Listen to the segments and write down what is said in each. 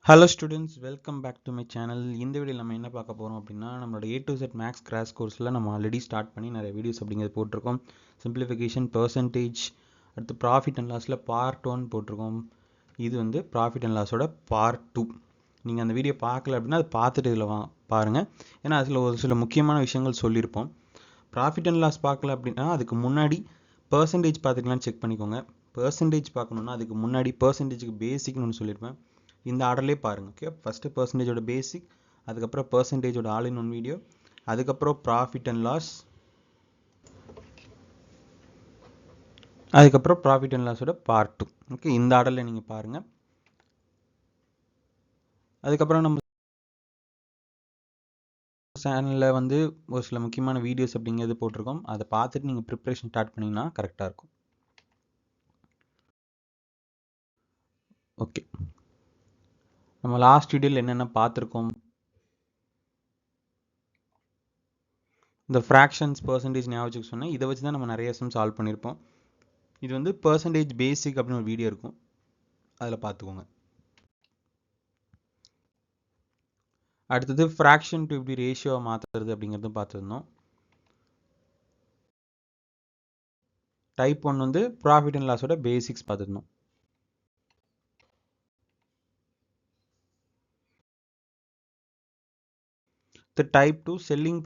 Hello students, welcome back to my channel. இந்த வீடியோல நம்ம என்ன பார்க்க போறோம் அப்படின்னா நம்மளோட A to Z Max Crash கோர்ஸ்ல நம்ம ஆல்ரெடி ஸ்டார்ட் பண்ணி நிறைய வீடியோஸ் அப்படிங்கிறது போட்டிருக்கோம். சிம்பிளிஃபிகேஷன், பெர்சன்டேஜ், அடுத்து ப்ராஃபிட் அண்ட் லாஸில் பார்ட் 1 போட்டிருக்கோம். இது வந்து ப்ராஃபிட் அண்ட் லாஸோட பார்ட் 2. நீங்கள் அந்த வீடியோ பார்க்கல அப்படின்னா அதை பார்த்துட்டு இதில் பாருங்கள். ஏன்னா அதில் ஒரு சில முக்கியமான விஷயங்கள் சொல்லியிருப்போம். ப்ராஃபிட் அண்ட் லாஸ் பார்க்கல அப்படின்னா அதுக்கு முன்னாடி பெர்சன்டேஜ் பார்த்துக்கலாம்னு செக் பண்ணிக்கோங்க. பெர்சன்டேஜ் பார்க்கணுன்னா அதுக்கு முன்னாடி பெர்சன்டேஜுக்கு பேசிக்னு ஒன்று சொல்லியிருப்பேன். இந்த ஆர்டர்லேயே பாருங்கள். ஓகே, ஃபஸ்ட்டு பெர்சன்டேஜோட பேசிக், அதுக்கப்புறம் பெர்சன்டேஜோட ஆல் இன் ஒன் வீடியோ, அதுக்கப்புறம் ப்ராஃபிட் அண்ட் லாஸ், அதுக்கப்புறம் ப்ராஃபிட் அண்ட் லாஸோட பார்ட் 2. ஓகே, இந்த ஆர்டரில் நீங்கள் பாருங்கள். அதுக்கப்புறம் நம்ம சேனலில் வந்து ஒரு சில முக்கியமான வீடியோஸ் அப்படிங்கிறது போட்டிருக்கோம். அதை பார்த்துட்டு நீங்கள் ப்ரிப்ரேஷன் ஸ்டார்ட் பண்ணிங்கன்னா கரெக்டாக இருக்கும். ஓகே, நம்ம லாஸ்ட் வீடியோவில் என்னென்ன பார்த்துருக்கோம்? இந்த ஃப்ராக்ஷன்ஸ் பெர்சன்டேஜ் ஞாபகம் சொன்னேன். இதை வச்சு தான் நம்ம நிறைய சம் சால்வ் பண்ணியிருப்போம். இது வந்து பெர்சன்டேஜ் பேசிக் அப்படின்னு ஒரு வீடியோ இருக்கும், அதில் பார்த்துக்கோங்க. அடுத்தது ஃப்ராக்ஷன் டு எப்படி ரேஷியோவை மாற்றுறது அப்படிங்கிறதும் பார்த்துருந்தோம். டைப் 1 வந்து ப்ராஃபிட் அண்ட் லாஸோட பேசிக்ஸ் பார்த்துருந்தோம். டைப் 2 செல்லிங்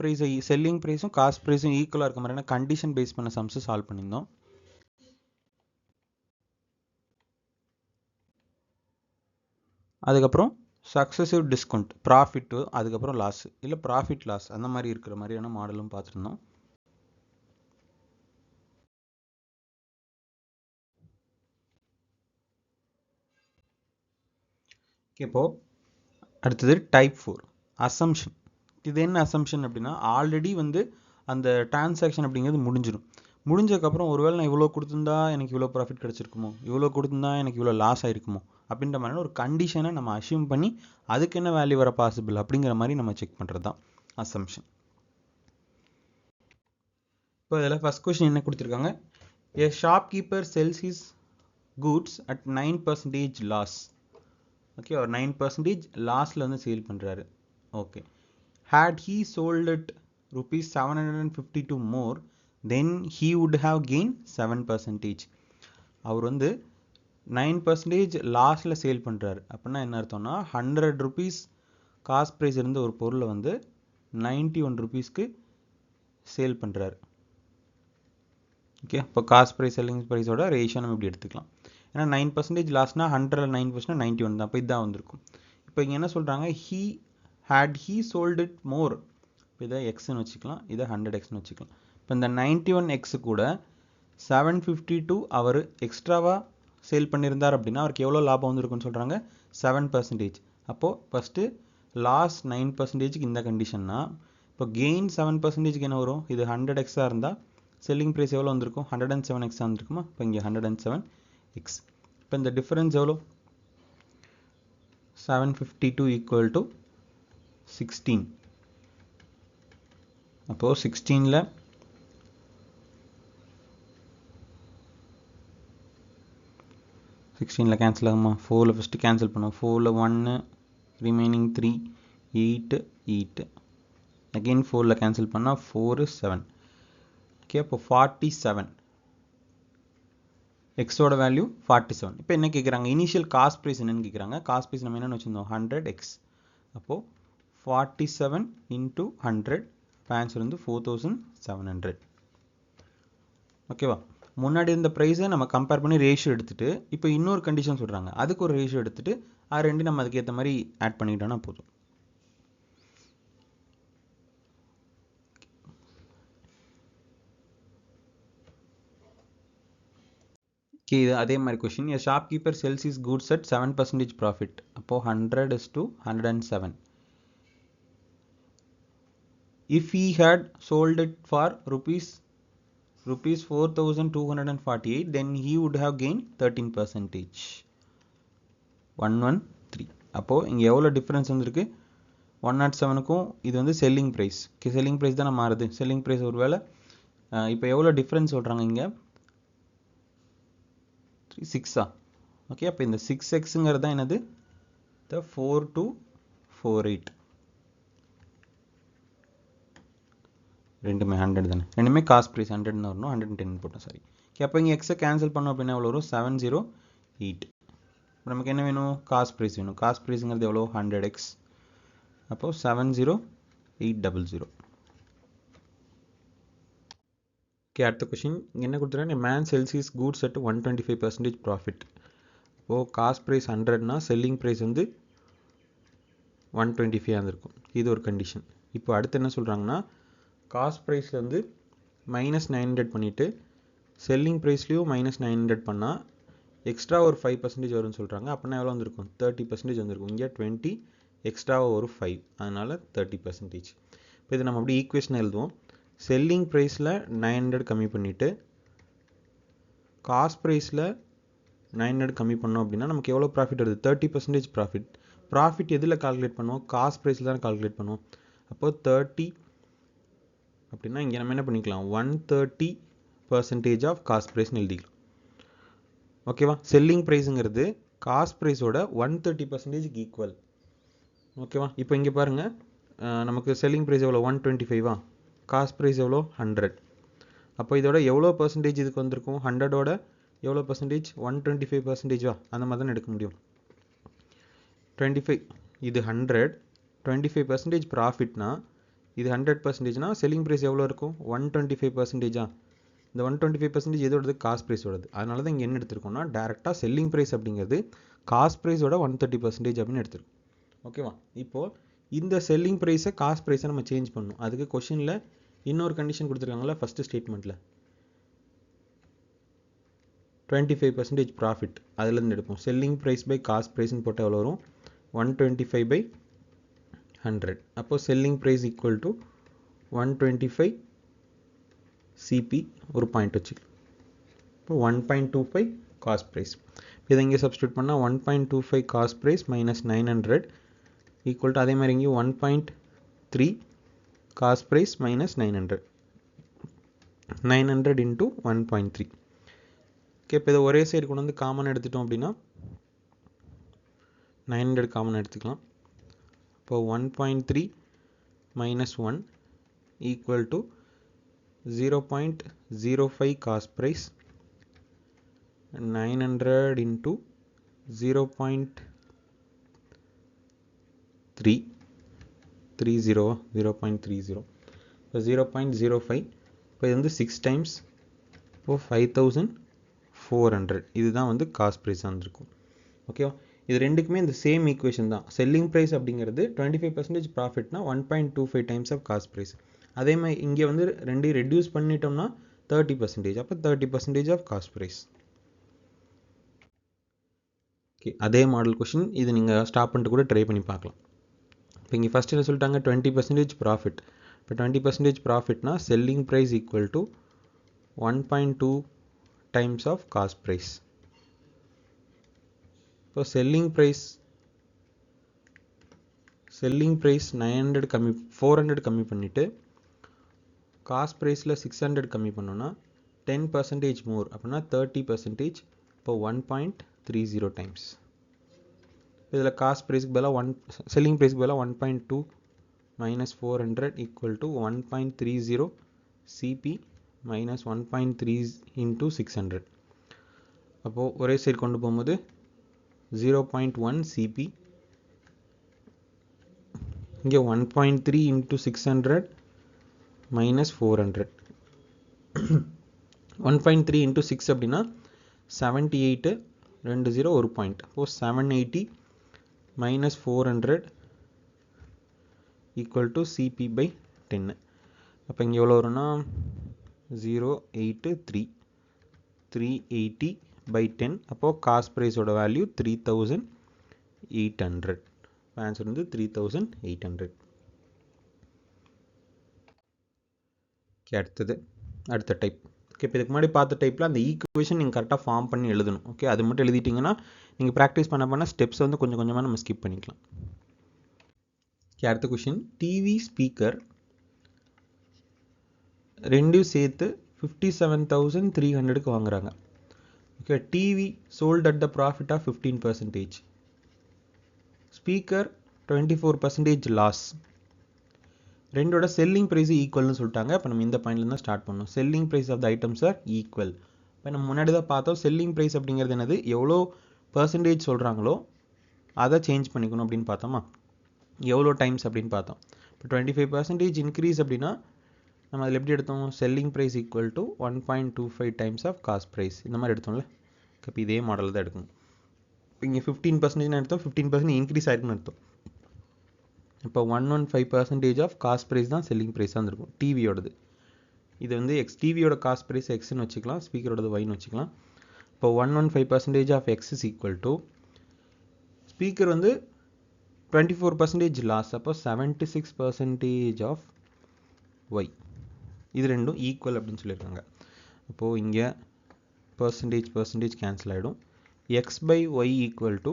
ப்ரைஸும் காஸ்ட் ப்ரைஸும் ஈக்குவலாக இருக்க மாதிரியான கண்டிஷன் பேஸ் பண்ண சம்ஸ் சால்வ் பண்ணியிருந்தோம். அதுக்கப்புறம் சக்ஸசிவ் டிஸ்கவுண்ட், ப்ராஃபிட்டு, அதுக்கப்புறம் லாஸ், இல்லை ப்ராஃபிட் லாஸ் அந்த மாதிரி இருக்கிற மாதிரியான மாடலும் பார்த்துருந்தோம். இப்போ அடுத்தது டைப் 4 அசம்ஷன். இது என்ன அசம்ஷன் அப்படின்னா, ஆல்ரெடி வந்து அந்த டிரான்சாக்ஷன் அப்படிங்கிறது முடிஞ்சதுக்கப்புறம் ஒருவேளை நான் இவ்வளோ கொடுத்துருந்தா எனக்கு இவ்வளோ ப்ராஃபிட் கிடச்சிருக்குமோ, இவ்வளோ கொடுத்துருந்தா எனக்கு இவ்வளோ லாஸ் ஆகிருக்குமோ அப்படின்ற மாதிரியான ஒரு கண்டிஷனை நம்ம அசியூம் பண்ணி அதுக்கு என்ன வேல்யூ வர பாசிபிள் அப்படிங்கிற மாதிரி நம்ம செக் பண்ணுறது தான் அசம்ஷன். இப்போ இதில் ஃபர்ஸ்ட் கொஸ்டின் என்ன கொடுத்துருக்காங்க? A shopkeeper sells his goods at 9% loss. Okay, ஒரு 9% லாஸில் வந்து சேல் பண்ணுறாரு. Okay, had he sold it rupees 752 more, then he would have gained 7%. அவர் வந்து 9% லாஸில் சேல் பண்ணுறாரு அப்படின்னா என்ன அர்த்தம்னா, 100 rupees காஸ்ட் ப்ரைஸ் இருந்த ஒரு பொருளை வந்து 91 rupeesக்கு சேல் பண்ணுறாரு. ஓகே, இப்போ காஸ்ட் ப்ரைஸ் செல்லிங் ப்ரைஸோட ரேஷியோ நம்ம இப்படி எடுத்துக்கலாம். ஏன்னா 9% லாஸ்னா 100 9% 91 தான். இப்போ இதுதான் வந்திருக்கும். இப்போ இங்கே என்ன சொல்கிறாங்க, he sold it more. இப்போ இதை எக்ஸ்ன்னு வச்சுக்கலாம், இதை 100xன்னு வச்சுக்கலாம். இப்போ இந்த 91x கூட 752 அவர் எக்ஸ்ட்ராவாக சேல் பண்ணியிருந்தார் அப்படின்னா அவருக்கு எவ்வளோ லாபம் வந்திருக்குன்னு சொல்கிறாங்க, 7%. அப்போது ஃபஸ்ட்டு லாஸ் 9%க்கு இந்த கண்டிஷன்னா, இப்போ கெயின் 7%க்கு என்ன வரும்? இது 100xஆக இருந்தால் செல்லிங் ப்ரைஸ் எவ்வளோ வந்திருக்கும்? 107x வந்திருக்குமா? இப்போ இங்கே 107x. இப்போ இந்த டிஃபரன்ஸ் எவ்வளோ? 752 ஈக்குவல் டு 16. அப்போது 16ல் 16ல் கேன்சல் ஆகுமா? 4ல் ஃபஸ்ட்டு கேன்சல் பண்ணுவோம். 4ல் 1, ரிமைனிங் 3, 8, 8. அகெயின் 4ல் கேன்சல் பண்ணால் 4 7. ஓகே, அப்போ 47. எக்ஸோட வேல்யூ 47. இப்போ என்ன கேட்குறாங்க? இனிஷியல் காஸ்ட் ப்ரைஸ் என்னன்னு கேட்குறாங்க. காஸ்ட் ப்ரைஸ் நம்ம என்னென்னு வச்சுருந்தோம்? 100x. அப்போது 47 × 100, ஆன்சர் வந்து 4700. ஓகேவா? முன்னாடி இருந்த ப்ரைஸை நம்ம கம்பேர் பண்ணி ரேஷியோ எடுத்துகிட்டு இப்போ இன்னொரு கண்டிஷன் சொல்கிறாங்க, அதுக்கு ஒரு ரேஷியோ எடுத்துகிட்டு அது ரெண்டு நம்ம அதுக்கு ஏற்ற மாதிரி ஆட் பண்ணிக்கிட்டோன்னா போதும். ஓகே, இது அதே மாதிரி question. A shopkeeper sells his goods at 7% profit. அப்போ 100:107. If he had sold it for rupees 4248, then he would have gained 13%. 113. அப்போது இங்கே எவ்வளோ டிஃப்ரென்ஸ் வந்துருக்கு? 107க்கும் இது வந்து செல்லிங் ப்ரைஸ். செல்லிங் ப்ரைஸ் தானே மாறுது. செல்லிங் ப்ரைஸ் ஒரு வேளை இப்போ எவ்வளோ டிஃப்ரென்ஸ் சொல்கிறாங்க இங்கே? 6. ஓகே, அப்போ இந்த 6xங்கிறது தான் என்னது? the 4248 ரெண்டுமே 100 தானே, ரெண்டுமே காஸ்ட் ப்ரைஸ் 100ன்னு வரணும், 110 போட்டோம் சாரி. அப்போ இங்கே எக்ஸை கேன்சல் பண்ணோம் அப்படின்னா எவ்வளோ வரும், 708. நமக்கு என்ன வேணும், காஸ்ட் ப்ரைஸ் வேணும். காஸ்ட் ப்ரைஸுங்கிறது எவ்வளோ, 100x. அப்போது 70800. ஓகே, அடுத்த கொஷின் இங்கே என்ன கொடுத்துருக்காங்க, man sells his goods at 125% profit. இப்போது காஸ்ட் ப்ரைஸ் 100னா செல்லிங் ப்ரைஸ் வந்து 125 இருந்திருக்கும். இது ஒரு கண்டிஷன். இப்போ அடுத்து என்ன சொல்கிறாங்கன்னா, காஸ்ட் ப்ரைஸில் வந்து -900 பண்ணிவிட்டு செல்லிங் ப்ரைஸ்லேயும் -900 பண்ணால் எக்ஸ்ட்ரா ஒரு 5% வரும்னு சொல்கிறாங்க. அப்படின்னா எவ்வளோ வந்திருக்கும், 30% வந்திருக்கும். இங்கே 20 எக்ஸ்ட்ராவாக ஒரு 5, அதனால் 30%. இப்போ இது நம்ம அப்படி ஈக்குவேஷன் எழுதுவோம். செல்லிங் ப்ரைஸில் 900 கம்மி பண்ணிவிட்டு காஸ்ட் ப்ரைஸில் 900 கம்மி பண்ணோம் அப்படின்னா நமக்கு எவ்வளோ ப்ராஃபிட் வருது, 30% ப்ராஃபிட். ப்ராஃபிட் எதில் கால்குலேட் பண்ணுவோம், காஸ்ட் ப்ரைஸில் தான் கால்குலேட் பண்ணுவோம். அப்போது 30 அப்படின்னா இங்கே நம்ம என்ன பண்ணிக்கலாம், 130% ஆஃப் காஸ்ட் ப்ரைஸ்னு எழுதிக்கலாம். ஓகேவா, செல்லிங் ப்ரைஸுங்கிறது காஸ்ட் ப்ரைஸோட 130%க்கு ஈக்குவல். ஓகேவா, இப்போ இங்கே பாருங்கள், நமக்கு செல்லிங் ப்ரைஸ் எவ்வளோ, 125, காஸ்ட் ப்ரைஸ் எவ்வளோ, 100. அப்போ இதோட எவ்வளோ பர்சன்டேஜ் இதுக்கு வந்திருக்கும், 100ஓட எவ்வளோ பர்சன்டேஜ், 125%, அந்த மாதிரி தான் எடுக்க முடியும். 25 இது 100, 25% ப்ராஃபிட்னா இது 100%னா செல்லிங் ப்ரைஸ் எவ்வளோ இருக்கும், 125%. இந்த 125% எதோடது, காஸ்ட் ப்ரைஸோடது. அதனால தான் இங்கே என்ன எடுத்திருக்கோம்னா, டேரெக்டாக செல்லிங் ப்ரைஸ் அப்படிங்கிறது காஸ்ட் ப்ரைஸோட 130% அப்படின்னு எடுத்துருக்கோம். ஓகேவா, இப்போது இந்த செல்லிங் ப்ரைஸை காஸ்ட் ப்ரைஸை நம்ம சேஞ்ச் பண்ணணும். அதுக்கு கொஷினில் இன்னொரு கண்டிஷன் கொடுத்துருக்காங்களா, ஃபஸ்ட்டு ஸ்டேட்மெண்ட்டில் 25% ப்ராஃபிட், அதுலேருந்து எடுப்போம். செல்லிங் ப்ரைஸ் பை காஸ்ட் ப்ரைஸ்ன்னு போட்டால் எவ்வளோ வரும், 125/100. அப்போது selling price equal to 125 CP ஒரு பாயிண்ட் வச்சுக்கலாம். இப்போ 1.25 காஸ்ட் ப்ரைஸ். இதை இங்கே சப்ஸ்டியூட் பண்ணால் 1.25 cost price minus 900 equal to அதே மாதிரி இங்கே 1.3 cost price minus 900 into 1.3. Okay, இப்போ இதை ஒரே சைடு கொண்டு வந்து காமன் எடுத்துட்டோம் அப்படின்னா 900 காமன் எடுத்துக்கலாம். இப்போ 1.3 minus 1 equal to 0.05 cost price 900 into 0.30 0.30 இப்போ 0.05. இப்போ இது வந்து 6 டைம்ஸ், இப்போது 5400. இதுதான் வந்து காஸ்ட் ப்ரைஸாக இருந்திருக்கும். ஓகேவா, இது ரெண்டுக்குமே இந்த சேம் ஈக்குவேஷன் தான். செல்லிங் ப்ரைஸ் அப்படிங்கிறது 25% ப்ராஃபிட்னா 1.25 டைம்ஸ் ஆஃப் காஸ்ட் ப்ரைஸ். அதே மாதிரி இங்கே வந்து ரெண்டையும் ரெடியூஸ் பண்ணிட்டோம்னா 30%. அப்போ 30% ஆஃப் காஸ்ட் ப்ரைஸ். ஓகே, அதே மாடல் கொஷின் இது நீங்கள் ஸ்டாப் பண்ணிட்டு கூட ட்ரை பண்ணி பார்க்கலாம். இப்போ இங்கே ஃபஸ்ட் என்ன சொல்லிட்டாங்க, 20% ப்ராஃபிட். இப்போ 20% ப்ராஃபிட்னா selling price equal to 1.2 times of cost price. இப்போ செல்லிங் ப்ரைஸ் 900 கம்மி 400 கம்மி பண்ணிவிட்டு காஸ்ட் ப்ரைஸில் 600 கம்மி பண்ணோன்னா 10% மோர், அப்படின்னா 30%. இப்போ 1.30 டைம்ஸ். இதில் காஸ்ட் ப்ரைஸ்க்கு பதிலாக செல்லிங் ப்ரைஸ்க்கு பதிலாக 1.2 minus 400 equal to 1.30 CP minus 1.3 into 600. அப்போது ஒரே சைடு கொண்டு போகும்போது 0.1 சிபி, இங்கே 1.3 இன்ட்டு 600 மைனஸ் 400. 1.3 இன்ட்டு 6 அப்படின்னா 78, 20 ஒரு பாயிண்ட். அப்போது 780 minus 400 equal to CP by 10. அப்போ இங்கே எவ்வளோ வரும்னா 0.83 380 by 10. அப்போது காஸ்ட் ப்ரைஸோட வேல்யூ 3800. ஆன்சர் வந்து 3800. ஓகே, அடுத்த டைப். ஓகே, இப்போ இதுக்கு முன்னாடி பார்த்த டைப்பில் அந்த ஈக்குவேஷன் நீங்கள் கரெக்டாக ஃபார்ம் பண்ணி எழுதணும். ஓகே, அது மட்டும் எழுதிட்டிங்கன்னா நீங்கள் ப்ராக்டிஸ் பண்ண ஸ்டெப்ஸ் வந்து கொஞ்சம் கொஞ்சமாக நம்ம ஸ்கிப் பண்ணிக்கலாம். ஓகே, அடுத்த கொஷின், டிவி ஸ்பீக்கர் ரெண்டும் சேர்த்து 57,300க்கு வாங்குறாங்க. Okay, TV sold at the profit of 15%. Speaker 24% loss. ரெண்டோட செல்லிங் ப்ரைஸ் ஈக்குவல்னு சொல்லிட்டாங்க. இப்போ நம்ம இந்த பாயிண்ட்ல தான் ஸ்டார்ட் பண்ணோம். Selling price of the items are equal. இப்போ நம்ம முன்னாடி தான் பார்த்தோம் செல்லிங் ப்ரைஸ் அப்படிங்கிறது என்னது, எவ்வளோ பர்சன்டேஜ் சொல்கிறாங்களோ அதை சேஞ்ச் பண்ணிக்கணும் அப்படின்னு பார்த்தோமா. எவ்வளோ டைம்ஸ் அப்படின்னு பார்த்தோம். இப்போ 25% இன்க்ரீஸ் அப்படின்னா நம்ம அதில் எப்படி எடுத்தோம், selling price equal to 1.25 times of cost price, இந்த மாதிரி எடுத்தோம்ல. இப்போ இதே மாடல் தான் எடுக்கணும். இங்கே 15% எடுத்தோம், 15% இன்க்ரீஸ் ஆகிருக்குன்னு எடுத்தோம். இப்போ 115% ஆஃப் காஸ்ட் ப்ரைஸ் தான் செல்லிங் ப்ரைஸாக இருந்திருக்கும் டிவியோடது. இது வந்து டிவியோட காஸ்ட் ப்ரைஸ் எக்ஸ்ன்னு வச்சுக்கலாம், ஸ்பீக்கரோடது ஒய்ன்னு வச்சுக்கலாம். இப்போ 115% of x is equal to speaker வந்து 24% லாஸ், அப்போ 76% ஆஃப் ஒய். இது ரெண்டும் ஈக்குவல் அப்படின்னு சொல்லியிருக்காங்க. அப்போது இங்கே பர்சன்டேஜ் கேன்சல் ஆகிடும். X by y equal to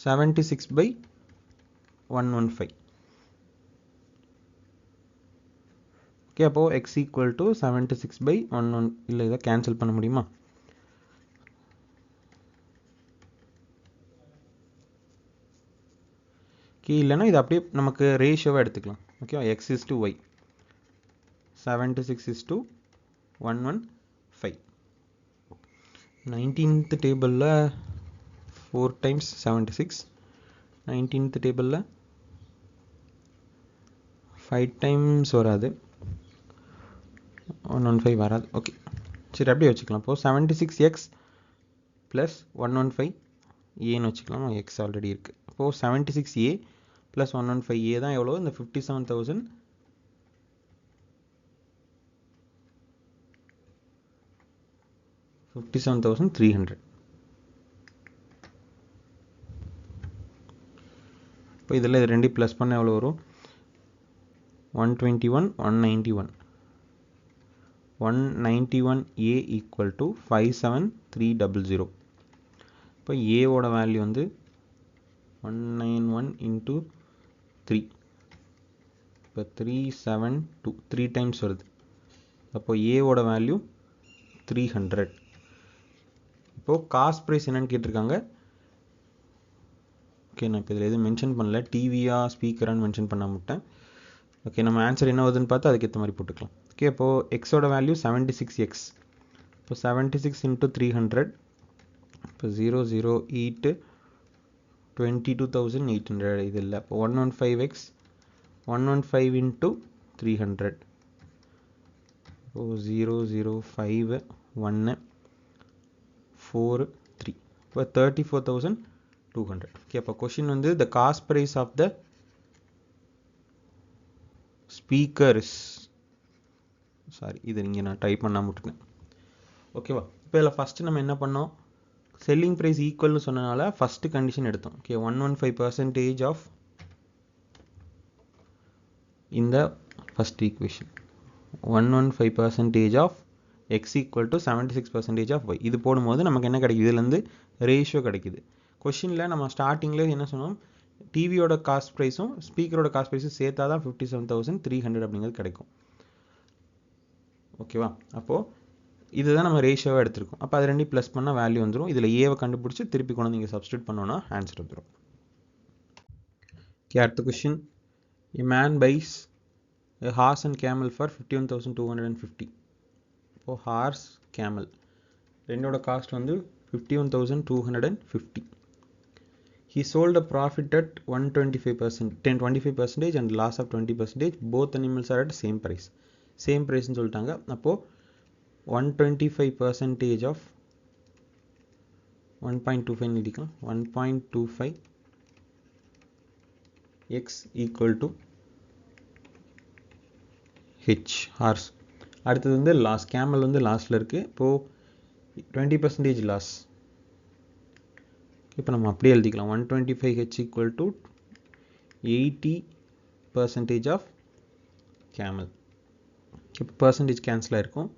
76/115. Okay, அப்போது எக்ஸ் ஈக்குவல் டு 76/11. இல்லை, இதை கேன்சல் பண்ண முடியுமா? ஓகே, இல்லைன்னா இது அப்படியே நமக்கு ரேஷியோவாக எடுத்துக்கலாம். Okay, x is to y 76/115. 19th டேபிளில் 4 times 76, 19th டேபிளில் 5 times வராது, 115 வராது. ஓகே, சரி அப்படியே வச்சுக்கலாம். இப்போது 76x ப்ளஸ் 115 ஏன்னு வச்சுக்கலாம். எக்ஸ் ஆல்ரெடி இருக்குது. இப்போது 76a ப்ளஸ் 115a தான் எவ்வளோ, இந்த 57,300. இப்போ இதில் இது ரெண்டு ப்ளஸ் பண்ண எவ்வளோ வரும், 121, 191. 191a equal to 57300. இப்போ ஏவோட வேல்யூ வந்து 191 இன்ட்டு 3, இப்போ 372, 3 டைம்ஸ் வருது. அப்போ ஏவோட வேல்யூ 300. இப்போது காஸ்ட் ப்ரைஸ் என்னன்னு கேட்டிருக்காங்க. ஓகே, நான் இப்போ இதில் எதுவும் மென்ஷன் பண்ணல, டிவியா ஸ்பீக்கரான்னு மென்ஷன் பண்ண மாட்டேன். ஓகே, நம்ம ஆன்சர் என்ன வருதுன்னு பார்த்து அதுக்கேற்ற மாதிரி போட்டுக்கலாம். ஓகே, இப்போது எக்ஸோட வேல்யூ 76x. இப்போ 76 இன்ட்டு 300, இப்போ 008 22,800. இது இல்லை. இப்போ 115x 115 இன்ட்டு 300, இப்போது 005 1 4 3, இப்போ 34,200. ஓகே, அப்போ கொஷின் வந்து the cost price of the speakers, sorry இதை நீங்கள் நான் டைப் பண்ணாம விட்டுட்டேன். ஓகேவா, இப்போ இதில் ஃபஸ்ட்டு நம்ம என்ன பண்ணோம், செல்லிங் ப்ரைஸ் ஈக்குவல்னு சொன்னனால ஃபஸ்ட்டு கண்டிஷன் எடுத்தோம். ஓகே, 115% ஆஃப் இந்த first equation 115% of x equal to 76% of y. இது போடும்போது நமக்கு என்ன கிடைக்குது, இதுலேருந்து ரேஷியோ கிடைக்குது. கொஷினில் நம்ம ஸ்டார்டிங்கில் என்ன சொன்னோம், டிவியோட காஸ்ட் ப்ரைஸும் ஸ்பீக்கரோட காஸ்ட் ப்ரைஸும் சேர்த்தா தான் 57,300 அப்படிங்கிறது கிடைக்கும். ஓகேவா, அப்போது இதுதான் நம்ம ரேஷியோவாக எடுத்திருக்கோம். அப்போ அது ரெண்டையும் ப்ளஸ் பண்ணால் வேல்யூ வந்துடும். இதில் ஏவை கண்டுபிடிச்சி திருப்பி கொண்டு நீங்கள் சப்ஸ்டியூட் பண்ணோன்னா ஆன்சர் வந்துடும். ஓகே, அடுத்த question. A man buys a horse and camel for 51,250. இப்போ ஹார்ஸ் கேமல் ரெண்டோட காஸ்ட் வந்து 51,250. He sold a profit at 25% and loss of 20%. Both animals are at same price. Same ப்ரைஸ்ன்னு சொல்லிட்டாங்க. அப்போது 125% ஆஃப் 1.25 இடிக்கலாம். 1.25 x ஈக்குவல் டு ஹெச் ஹார்ஸ். அடுத்தது வந்து லாஸ், கேமல் வந்து லாஸ்ட்டில் இருக்குது. இப்போது 20% லாஸ். இப்போ நம்ம அப்படியே எழுதிக்கலாம். 125h equal to 80% of camel. இப்போ பர்சன்டேஜ் கேன்சல் ஆகிருக்கும்.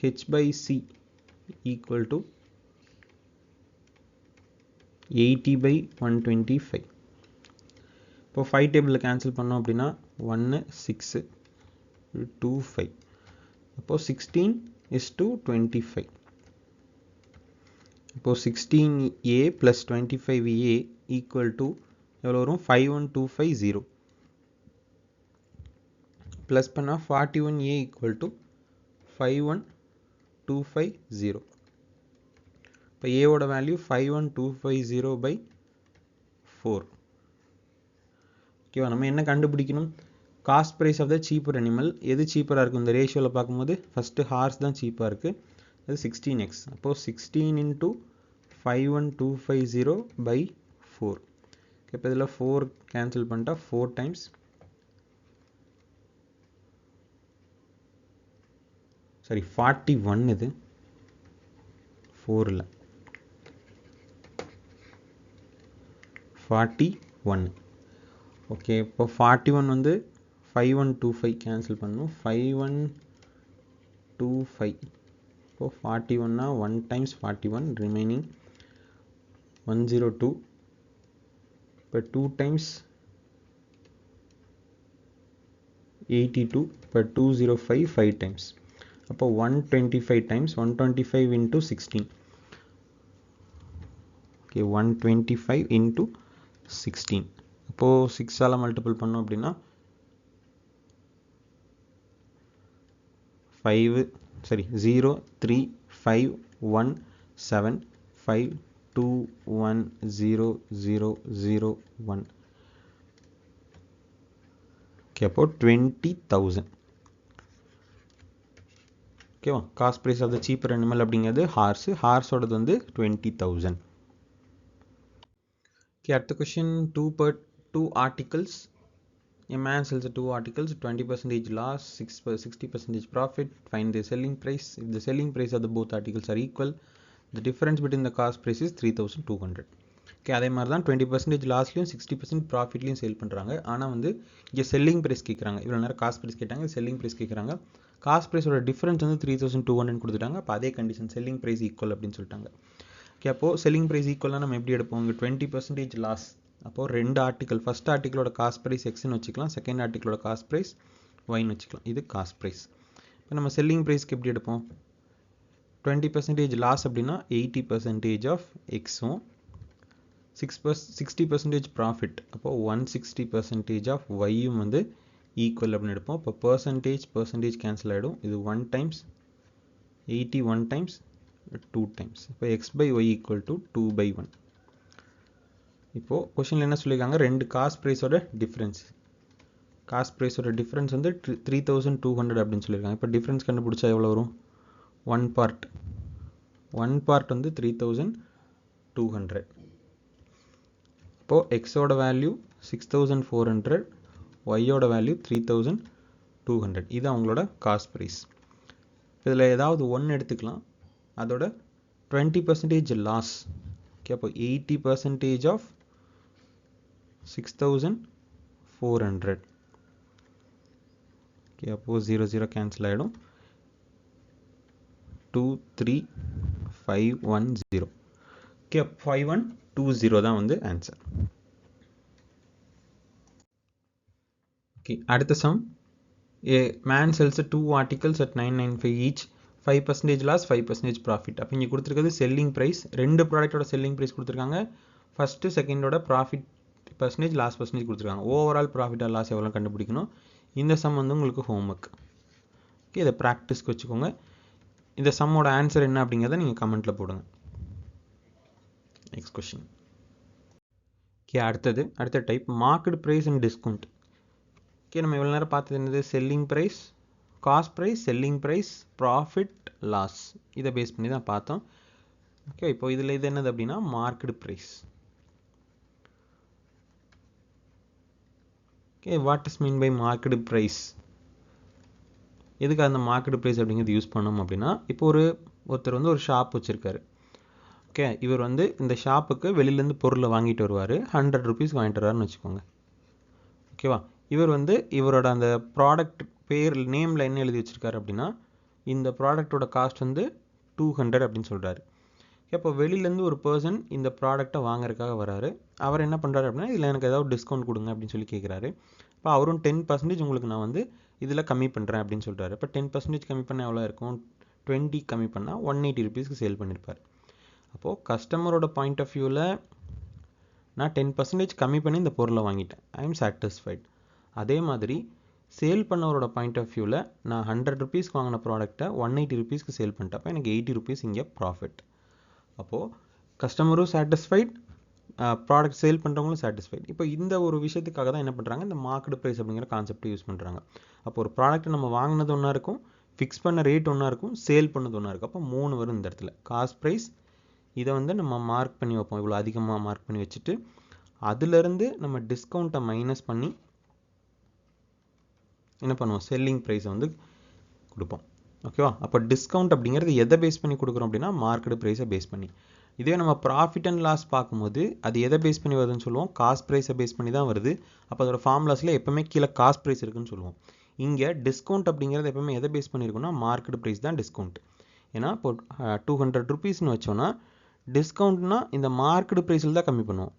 H by C equal to 80/125. இப்போ 5 டேபிளில் கேன்சல் பண்ணோம் அப்படின்னா 1 6 2 5. அப்போது 16:25. இப்போது 16A + 25A = எவ்வளோ வரும் 51250 ப்ளஸ் பண்ணால் 41A = 51250. இப்போ ஏவோட வேல்யூ 51250/4. ஓகேவா, நம்ம என்ன கண்டுபிடிக்கணும்? Cost price of the cheaper animal. எது சீப்பராக இருக்கும் இந்த ரேஷியோவில் பார்க்கும்போது? ஃபஸ்ட்டு ஹார்ஸ் தான் சீப்பாக இருக்குது, அது 16x. அப்போது 16 × 51250/4. இப்போ இதில் 4 கேன்சல் பண்ணிட்டா 4 டைம்ஸ் சாரி 41, இது 4 இல்லை 41. ஓகே, இப்போ 41 வந்து 5125 கேன்சல் பண்ணணும். 5125. இப்போ 41னா 1 டைம்ஸ் 41, ரிமைனிங் 102. இப்போ 2 டைம்ஸ் 82. இப்போ 205 5 டைம்ஸ். அப்போ 125 டைம்ஸ் 125 × 16. ஓகே, 125 × 16. அப்போது 6ஆல் மல்டிபிள் பண்ணோம் அப்படின்னா 0351752100001. ஓகே, அப்போது 20,000. ஓகேவா, cost price of the cheaper animal அப்படிங்கிறது ஹார்ஸோடது வந்து 20,000. Okay, அடுத்த question. Two articles. A man sells 2 articles, 20% loss, 60% profit. Find the selling price. If the selling price of the both articles are equal, the difference between the cost price is 3,200. Okay, அதே மாதிரி தான் 20% லாஸ்லையும் 60% ப்ராஃபிட்லையும் sale பண்ணுறாங்க. ஆனால் வந்து இங்கே selling price கேட்குறாங்க. இவ்வளோ நேரம் காஸ்ட் ப்ரைஸ் கேட்டாங்க, செல்லிங் ப்ரைஸ் கேட்குறாங்க. காஸ்ட் ப்ரைஸோட டிஃப்ரென்ஸ் வந்து 3,200 கொடுத்துட்டாங்க. அப்போ அதே கண்டிஷன், செல்லிங் ப்ரைஸ் ஈக்குவல் அப்படின்னு சொல்லிட்டாங்க. ஓகே, அப்போது செல்லிங் ப்ரைஸ் ஈக்குவலாக நம்ம எப்படி எடுப்போம்? இங்கே 20% லாஸ். அப்போது 2 ஆர்டிக்கல், ஃபஸ்ட் ஆர்டிக்கலோட காஸ்ட் ப்ரைஸ் எக்ஸ்ன்னு வச்சுக்கலாம், செகண்ட் ஆர்டிக்கலோட காஸ்ட் ப்ரைஸ் ஒய்ன்னு வச்சுக்கலாம். இது காஸ்ட் ப்ரைஸ். இப்போ நம்ம செல்லிங் ப்ரைஸ்க்கு எப்படி எடுப்போம்? 20% லாஸ் அப்படின்னா 80% ஆஃப் எக்ஸும் 60% ப்ராஃபிட், அப்போது 160% ஆஃப் ஒய்யும் வந்து ஈக்குவல் அப்படின்னு எடுப்போம். இப்போ பர்சன்டேஜ் கேன்சல் ஆகிடும். இது 1 டைம்ஸ் 80, 1 டைம்ஸ் 2 டைம்ஸ். இப்போ x/y = 2/1. இப்போது கொஷினில் என்ன சொல்லியிருக்காங்க? 2 காஸ்ட் ப்ரைஸோட டிஃப்ரென்ஸ். காஸ்ட் ப்ரைஸோட டிஃப்ரென்ஸ் வந்து 3,200 அப்படின்னு சொல்லியிருக்காங்க. இப்போ டிஃப்ரென்ஸ் கண்டுபிடிச்சா எவ்வளோ வரும்? 1 பார்ட் வந்து 3,200. இப்போது எக்ஸோட வேல்யூ 6,400, ஒய்யோட வேல்யூ 3,200. இது அவங்களோட காஸ்ட் ப்ரைஸ். இதில் ஏதாவது ஒன்று எடுத்துக்கலாம், அதோட 20% லாஸ். ஓகே, அப்போ 80% ஆஃப் 6,400. ஓகே, அப்போது 0 கேன்சல் ஆகிடும். 23510. ஓகே, 5120 தான் வந்து ஆன்சர். ஓகே, அடுத்த some. A man sells 2 articles at 995 each, 5% loss, 5% profit. அப்போ இங்கே கொடுத்துருக்கிறது செல்லிங் ப்ரைஸ். 2 ப்ராடக்டோட செல்லிங் ப்ரைஸ் கொடுத்துருக்காங்க. ஃபஸ்ட்டு செகண்டோட ப்ராஃபிட் பர்சன்டேஜ், லாஸ் பர்சன்டேஜ் கொடுத்துருக்காங்க. ஓவரால் ப்ராஃபிட் ஆர் லாஸ் எவ்வளோ கண்டுபிடிக்கணும். இந்த சம் வந்து உங்களுக்கு ஹோம்ஒர்க். ஓகே, இதை ப்ராக்டிஸ்க்கு வச்சுக்கோங்க. இந்த சம்மோட ஆன்சர் என்ன அப்படிங்கிறத நீங்கள் கமெண்ட்டில் போடுங்க. Next question. ஓகே, அடுத்த type market price and discount. Okay, நம்ம இவ்வளோ நேரம் பார்த்தது என்னது? Selling price, cost price, selling price, profit, loss. இதை பேஸ் பண்ணி தான் பார்த்தோம். ஓகே, இப்போ இதில் இது என்னது அப்படின்னா market price. Okay, what is mean by market price? எதுக்கு அந்த மார்க்கெட் ப்ரைஸ் அப்படிங்கிறது யூஸ் பண்ணோம் அப்படின்னா, இப்போ ஒருத்தர் வந்து ஒரு ஷாப் வச்சுருக்காரு. ஓகே, இவர் வந்து இந்த ஷாப்புக்கு வெளியிலேருந்து பொருளை வாங்கிட்டு வருவார். 100 rupees வாங்கிட்டு வருவார்னு வச்சுக்கோங்க. ஓகேவா, இவர் வந்து இவரோட அந்த ப்ராடக்ட் பேர் நேமில் என்ன எழுதி வச்சுருக்காரு அப்படின்னா, இந்த ப்ராடக்டோட காஸ்ட் வந்து 200 அப்படின்னு சொல்கிறாரு. இப்போ வெளியிலேருந்து ஒரு பர்சன் இந்த ப்ராடக்டை வாங்குறதுக்காக வராரு. அவர் என்ன பண்ணுறாரு அப்படின்னா, இதில் எனக்கு ஏதாவது டிஸ்கவுண்ட் கொடுங்க அப்படின்னு சொல்லி கேட்குறாரு. இப்போ அவரும் 10% உங்களுக்கு நான் வந்து இதில் கம்மி பண்ணுறேன் அப்படின்னு சொல்கிறாரு. இப்போ 10% கம்மி பண்ணால் எவ்வளோ இருக்கும்? 20 கம்மி பண்ணால் 180 rupeesக்கு சேல் பண்ணியிருப்பார். அப்போது கஸ்டமரோட பாயிண்ட் ஆஃப் வியூவில் நான் 10% கம்மி பண்ணி இந்த பொருளை வாங்கிட்டேன், ஐ எம் சாட்டிஸ்ஃபைட். அதே மாதிரி சேல் பண்ணவரோட பாயிண்ட் ஆஃப் வியூவில் நான் 100 ருபீஸ்க்கு வாங்கின ப்ராடக்ட்டை 180 ருபீஸ்க்கு சேல் பண்ணிட்டப்போ எனக்கு 80 ருபீஸ் இங்கே ப்ராஃபிட். அப்போது கஸ்டமரும் சாட்டிஸ்ஃபைட், ப்ராடக்ட் சேல் பண்ணுறவங்களும் சாட்டிஸ்ஃபைட். இப்போ இந்த ஒரு விஷயத்துக்காக தான் என்ன பண்ணுறாங்க, இந்த மார்க்கெட் ப்ரைஸ் அப்படிங்கிற கான்செப்டை யூஸ் பண்ணுறாங்க. அப்போ ஒரு ப்ராடக்ட்டை நம்ம வாங்கினது ஒன்றா இருக்கும், ஃபிக்ஸ் பண்ண ரேட் ஒன்றா இருக்கும், சேல் பண்ணது ஒன்றா இருக்கும். அப்போ 3 வரும் இந்த இடத்துல. காஸ்ட் ப்ரைஸ் இதை வந்து நம்ம மார்க் பண்ணி வைப்போம், இவ்வளோ அதிகமாக மார்க் பண்ணி வச்சுட்டு அதுலேருந்து நம்ம டிஸ்கவுண்ட்டை மைனஸ் பண்ணி என்ன பண்ணுவோம், செல்லிங் ப்ரைஸை வந்து கொடுப்போம். ஓகேவா? அப்போ டிஸ்கவுண்ட் அப்படிங்கிறது எதை பேஸ் பண்ணி கொடுக்குறோம் அப்படின்னா மார்க்கெட் ப்ரைஸை பேஸ் பண்ணி. இதே நம்ம ப்ராஃபிட் அண்ட் லாஸ் பார்க்கும்போது அது எதை பேஸ் பண்ணி வருதுன்னு சொல்லுவோம், காஸ்ட் ப்ரைஸை பேஸ் பண்ணி தான் வருது. அப்போ அதோட ஃபார்முலாஸில் எப்பவுமே கீழே காஸ்ட் ப்ரைஸ் இருக்குன்னு சொல்லுவோம். இங்கே டிஸ்கவுண்ட் அப்படிங்கிறது எப்பவுமே எதை பேஸ் பண்ணியிருக்குன்னா மார்க்கெட் ப்ரைஸ் தான் டிஸ்கவுண்ட். ஏன்னா இப்போ 200 ருபீஸ்னு வச்சோன்னா டிஸ்கவுண்ட்னா இந்த மார்க்கெட் ப்ரைஸில் தான் கம்மி பண்ணுவோம்.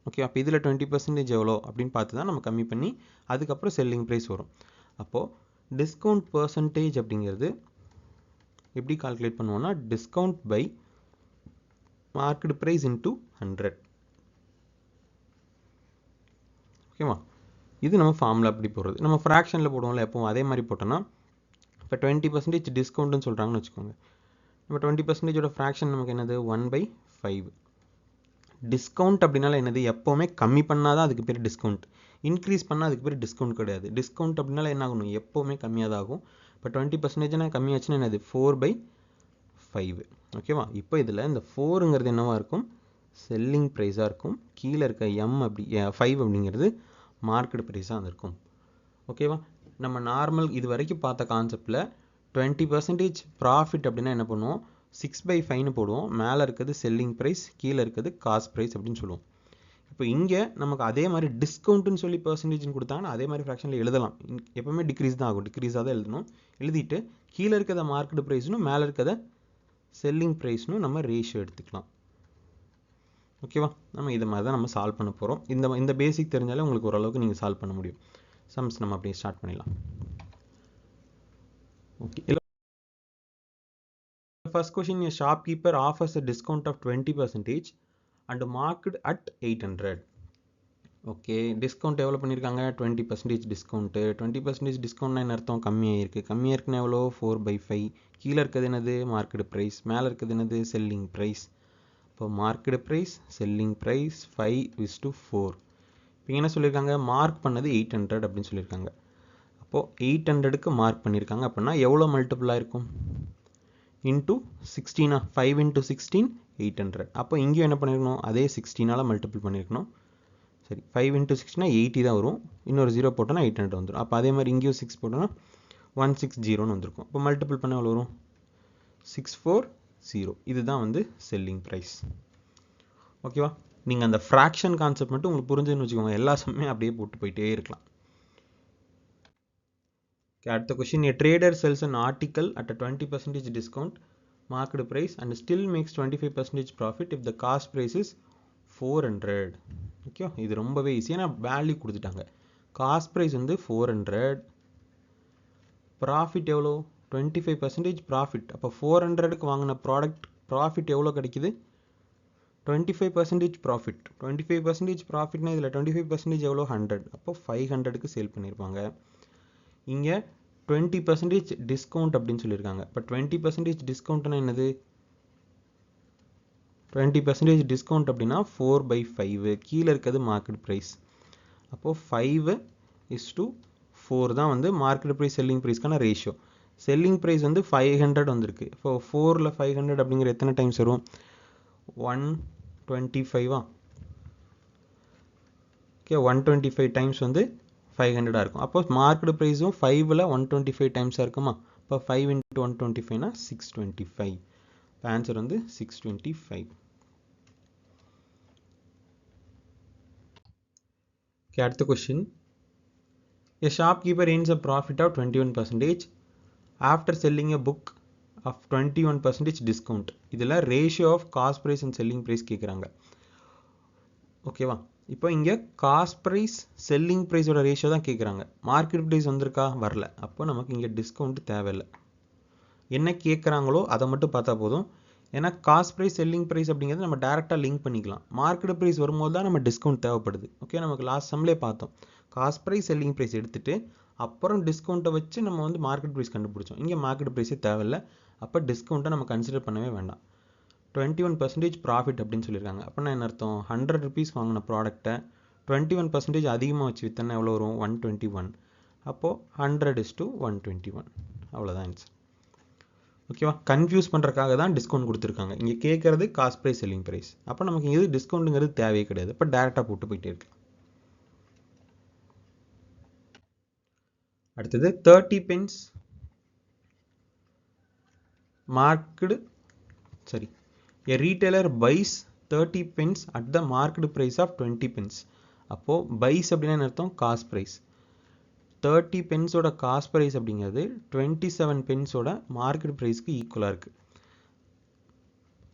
ஓகே, அப்போ இதில் 20% எவ்வளோ அப்படின்னு பார்த்து தான் நம்ம கம்மி பண்ணி அதுக்கப்புறம் செல்லிங் ப்ரைஸ் வரும். அப்போது டிஸ்கவுண்ட் பர்சன்டேஜ் அப்படிங்கிறது எப்படி கால்குலேட் பண்ணுவோம்னா discount by market price into 100. ஓகேவா? இது நம்ம ஃபார்முலா அப்படி போடுறது. நம்ம ஃப்ராக்ஷனில் போடுவோம்ல எப்பவும் அதே மாதிரி போட்டோன்னா இப்போ 20% டிஸ்கவுண்ட்டுன்னு சொல்கிறாங்கன்னு வச்சுக்கோங்க. நம்ம 20%ஓட ஃப்ராக்ஷன் நமக்கு என்னது 1/5. டிஸ்கவுண்ட் அப்படின்னால என்னது, எப்போவுமே கம்மி பண்ணால் தான் அதுக்கு பேர் டிஸ்கவுண்ட், இன்க்ரீஸ் பண்ணால் அதுக்கு பேர் டிஸ்கவுண்ட் கிடையாது. டிஸ்கவுண்ட் அப்படின்னால என்ன ஆகணும், எப்போவுமே கம்மியாக தான் ஆகும். இப்போ 20% கம்மியாச்சுன்னா என்னது 4/5. ஓகேவா? இப்போ இதில் இந்த 4ங்கிறது என்னவாக இருக்கும், செல்லிங் ப்ரைஸாக இருக்கும். கீழே இருக்க 5 அப்படிங்கிறது மார்க்கெட் ப்ரைஸாக இருக்கும். ஓகேவா? நம்ம நார்மல் இது வரைக்கும் பார்த்த கான்செப்டில் 20% ப்ராஃபிட் அப்படின்னா என்ன பண்ணுவோம், 6/5ன்னு போடுவோம். மேலே இருக்கிறது செல்லிங் ப்ரைஸ், கீழே இருக்கிறது காஸ்ட் ப்ரைஸ் அப்படின்னு சொல்லுவோம். இப்போ இங்கே நமக்கு அதே மாதிரி டிஸ்கவுண்ட்டுன்னு சொல்லி பர்சன்டேஜ்னு கொடுத்தாங்கன்னா அதே மாதிரி ஃப்ராக்ஷனில் எழுதலாம். எப்பவுமே டிக்ரீஸ் தான் ஆகும், டிக்ரீஸாக தான் எழுதணும். எழுதிட்டு கீழே இருக்கிறத மார்க்கெட் ப்ரைஸ்னும் மேலே இருக்கிறத செல்லிங் ப்ரைஸ்னும் நம்ம ரேஷியோ எடுத்துக்கலாம். ஓகேவா? நம்ம இதை மாதிரி தான் நம்ம சால்வ் பண்ண போகிறோம். இந்த பேசிக் தெரிஞ்சாலே உங்களுக்கு ஓரளவுக்கு நீங்கள் சால்வ் பண்ண முடியும். சம்ஸ் நம்ம அப்படியே ஸ்டார்ட் பண்ணிடலாம். Okay, first question, a shopkeeper offers a discount of 20% and marked at 800. Okay, discount எவ்வளோ பண்ணியிருக்காங்க, 20% டிஸ்கவுண்ட்டு. 20% டிஸ்கவுண்ட்னா என்ன அர்த்தம், கம்மியாக இருக்குது. கம்மியாக இருக்குன்னா எவ்வளோ, 4/5. கீழே இருக்கிறது என்னது, மார்க்கெட் ப்ரைஸ். மேலே இருக்கிறது என்னது, செல்லிங் ப்ரைஸ். இப்போ மார்க்கெட் ப்ரைஸ், செல்லிங் ப்ரைஸ் 5:4. இப்போ என்ன சொல்லியிருக்காங்க, மார்க் பண்ணது 800 அப்படின்னு சொல்லியிருக்காங்க. அப்போது 800க்கு மார்க் பண்ணியிருக்காங்க அப்படின்னா எவ்வளோ மல்டிபிளாக இருக்கும், இன்ட்டு 16. 5 × 16 800. அப்போ இங்கேயும் என்ன பண்ணியிருக்கணும், அதே 16ஆல் மல்டிபிள் பண்ணியிருக்கணும். சரி, 5 × 16 80 தான் வரும். இன்னொரு 0 போட்டோன்னா 800 வந்துடும். அப்போ அதே மாதிரி இங்கேயும் 6 போட்டோன்னா 160ன்னு வந்திருக்கும். இப்போ மல்டிபிள் பண்ண எவ்வளோ வரும், 640. இதுதான் வந்து செல்லிங் ப்ரைஸ். ஓகேவா? நீங்கள் அந்த ஃப்ராக்ஷன் கான்செப்ட் மட்டும் உங்களுக்கு புரிஞ்சுன்னு வச்சுக்கோங்க, எல்லா சமயம் அப்படியே போட்டு போயிட்டே இருக்கலாம். அடுத்த question, a trader sells an article at a 20% discount market price and still makes 25% profit if the cost price is 400. Okay, இது ரொம்பவே ஈஸியாக வேல்யூ கொடுத்துட்டாங்க. காஸ்ட் ப்ரைஸ் வந்து 400, ப்ராஃபிட் எவ்வளோ, 25% ப்ராஃபிட். அப்போ 400க்கு வாங்கின ப்ராடக்ட் ப்ராஃபிட் எவ்வளோ கிடைக்குது, 25% ப்ராஃபிட். 25% ப்ராஃபிட்னா இதில் 25% எவ்வளோ, 100. அப்போ 500க்கு சேல் பண்ணியிருப்பாங்க. இங்கே 20% டிஸ்கவுண்ட் அப்படின்னு சொல்லியிருக்காங்க. இப்போ 20% டிஸ்கவுண்ட்னா என்னது, 20% டிஸ்கவுண்ட் அப்படின்னா 4/5. கீழே இருக்கிறது மார்க்கெட் ப்ரைஸ். அப்போது 5:4 தான் வந்து மார்க்கெட் ப்ரைஸ் செல்லிங் ப்ரைஸ்க்கான ரேஷியோ. செல்லிங் ப்ரைஸ் வந்து 500 வந்திருக்கு. இப்போ 4ல் 500 அப்படிங்கிற எத்தனை டைம்ஸ் வரும், 125. ஓகே, 125 டைம்ஸ் வந்து 500 இருக்கும். அப்போ மார்க்கெட் ப்ரைஸும் 5ல் 125 டைம்ஸாக இருக்குமா. இப்போ 5 × 125னா 625. இப்போ ஆன்சர் வந்து 625. ஓகே, அடுத்த question, a shopkeeper earns a profit of 21% after selling a book of 21% discount. இதில் ratio of cost price and selling price கேட்குறாங்க. ஓகேவா? இப்போ இங்கே காஸ்ட் ப்ரைஸ் செல்லிங் ப்ரைஸோட ரேஷியோ தான் கேட்குறாங்க. மார்க்கெட் ப்ரைஸ் வந்திருக்கா, வரல. அப்போ நமக்கு இங்கே டிஸ்கவுண்ட் தேவையில்லை. என்ன கேட்குறாங்களோ அதை மட்டும் பார்த்தா போதும். ஏன்னா காஸ்ட் ப்ரைஸ் செல்லிங் ப்ரைஸ் அப்படிங்கிறது நம்ம டேரெக்டாக லிங்க் பண்ணிக்கலாம். மார்க்கெட் ப்ரைஸ் வரும்போது தான் நம்ம டிஸ்கவுண்ட் தேவைப்படுது. ஓகே, நமக்கு லாஸ்ட் சம்லேயே பார்த்தோம். காஸ்ட் ப்ரைஸ் செல்லிங் ப்ரைஸ் எடுத்துட்டு அப்புறம் டிஸ்கவுண்ட்டை வச்சு நம்ம வந்து மார்க்கெட் ப்ரைஸ் கண்டுபிடிச்சோம். இங்கே மார்க்கெட் ப்ரைஸே தேவையில்லை. அப்போ டிஸ்கவுண்ட்டை நம்ம கன்சிடர் பண்ணவே வேண்டாம். 21% ப்ராஃபிட் அப்படின்னு சொல்லியிருக்காங்க. அப்படின்னா என்ன அர்த்தம்? 100 rupees வாங்கின ப்ராடக்ட்டை 21% அதிகமாக வச்சு வித்தனா எவ்வளோ வரும்? 121. அப்போது 100:121. அவ்வளோதான் ஆன்சர். ஓகேவா? கன்ஃபியூஸ் பண்ணுறக்காக தான் டிஸ்கவுண்ட் கொடுத்துருக்காங்க. இங்கே கேட்குறது காஸ்ட் ப்ரைஸ் செல்லிங் ப்ரைஸ். அப்போ நமக்கு இங்கே டிஸ்கவுண்ட்டுங்கிறது தேவையே கிடையாது. அப்போ டேரெக்டாக போட்டு போயிட்டே இருக்கலாம். அடுத்தது 30 pence marked, sorry, a retailer buys 30 pence at the marked price of 20 pence. அப்போ buys அப்படின்னா என்ன அர்த்தம்? Cost price. 30 பென்ஸோட காஸ்ட் ப்ரைஸ் அப்படிங்கிறது 27 பென்ஸோட மார்க்கெட் ப்ரைஸ்க்கு ஈக்குவலாக இருக்குது.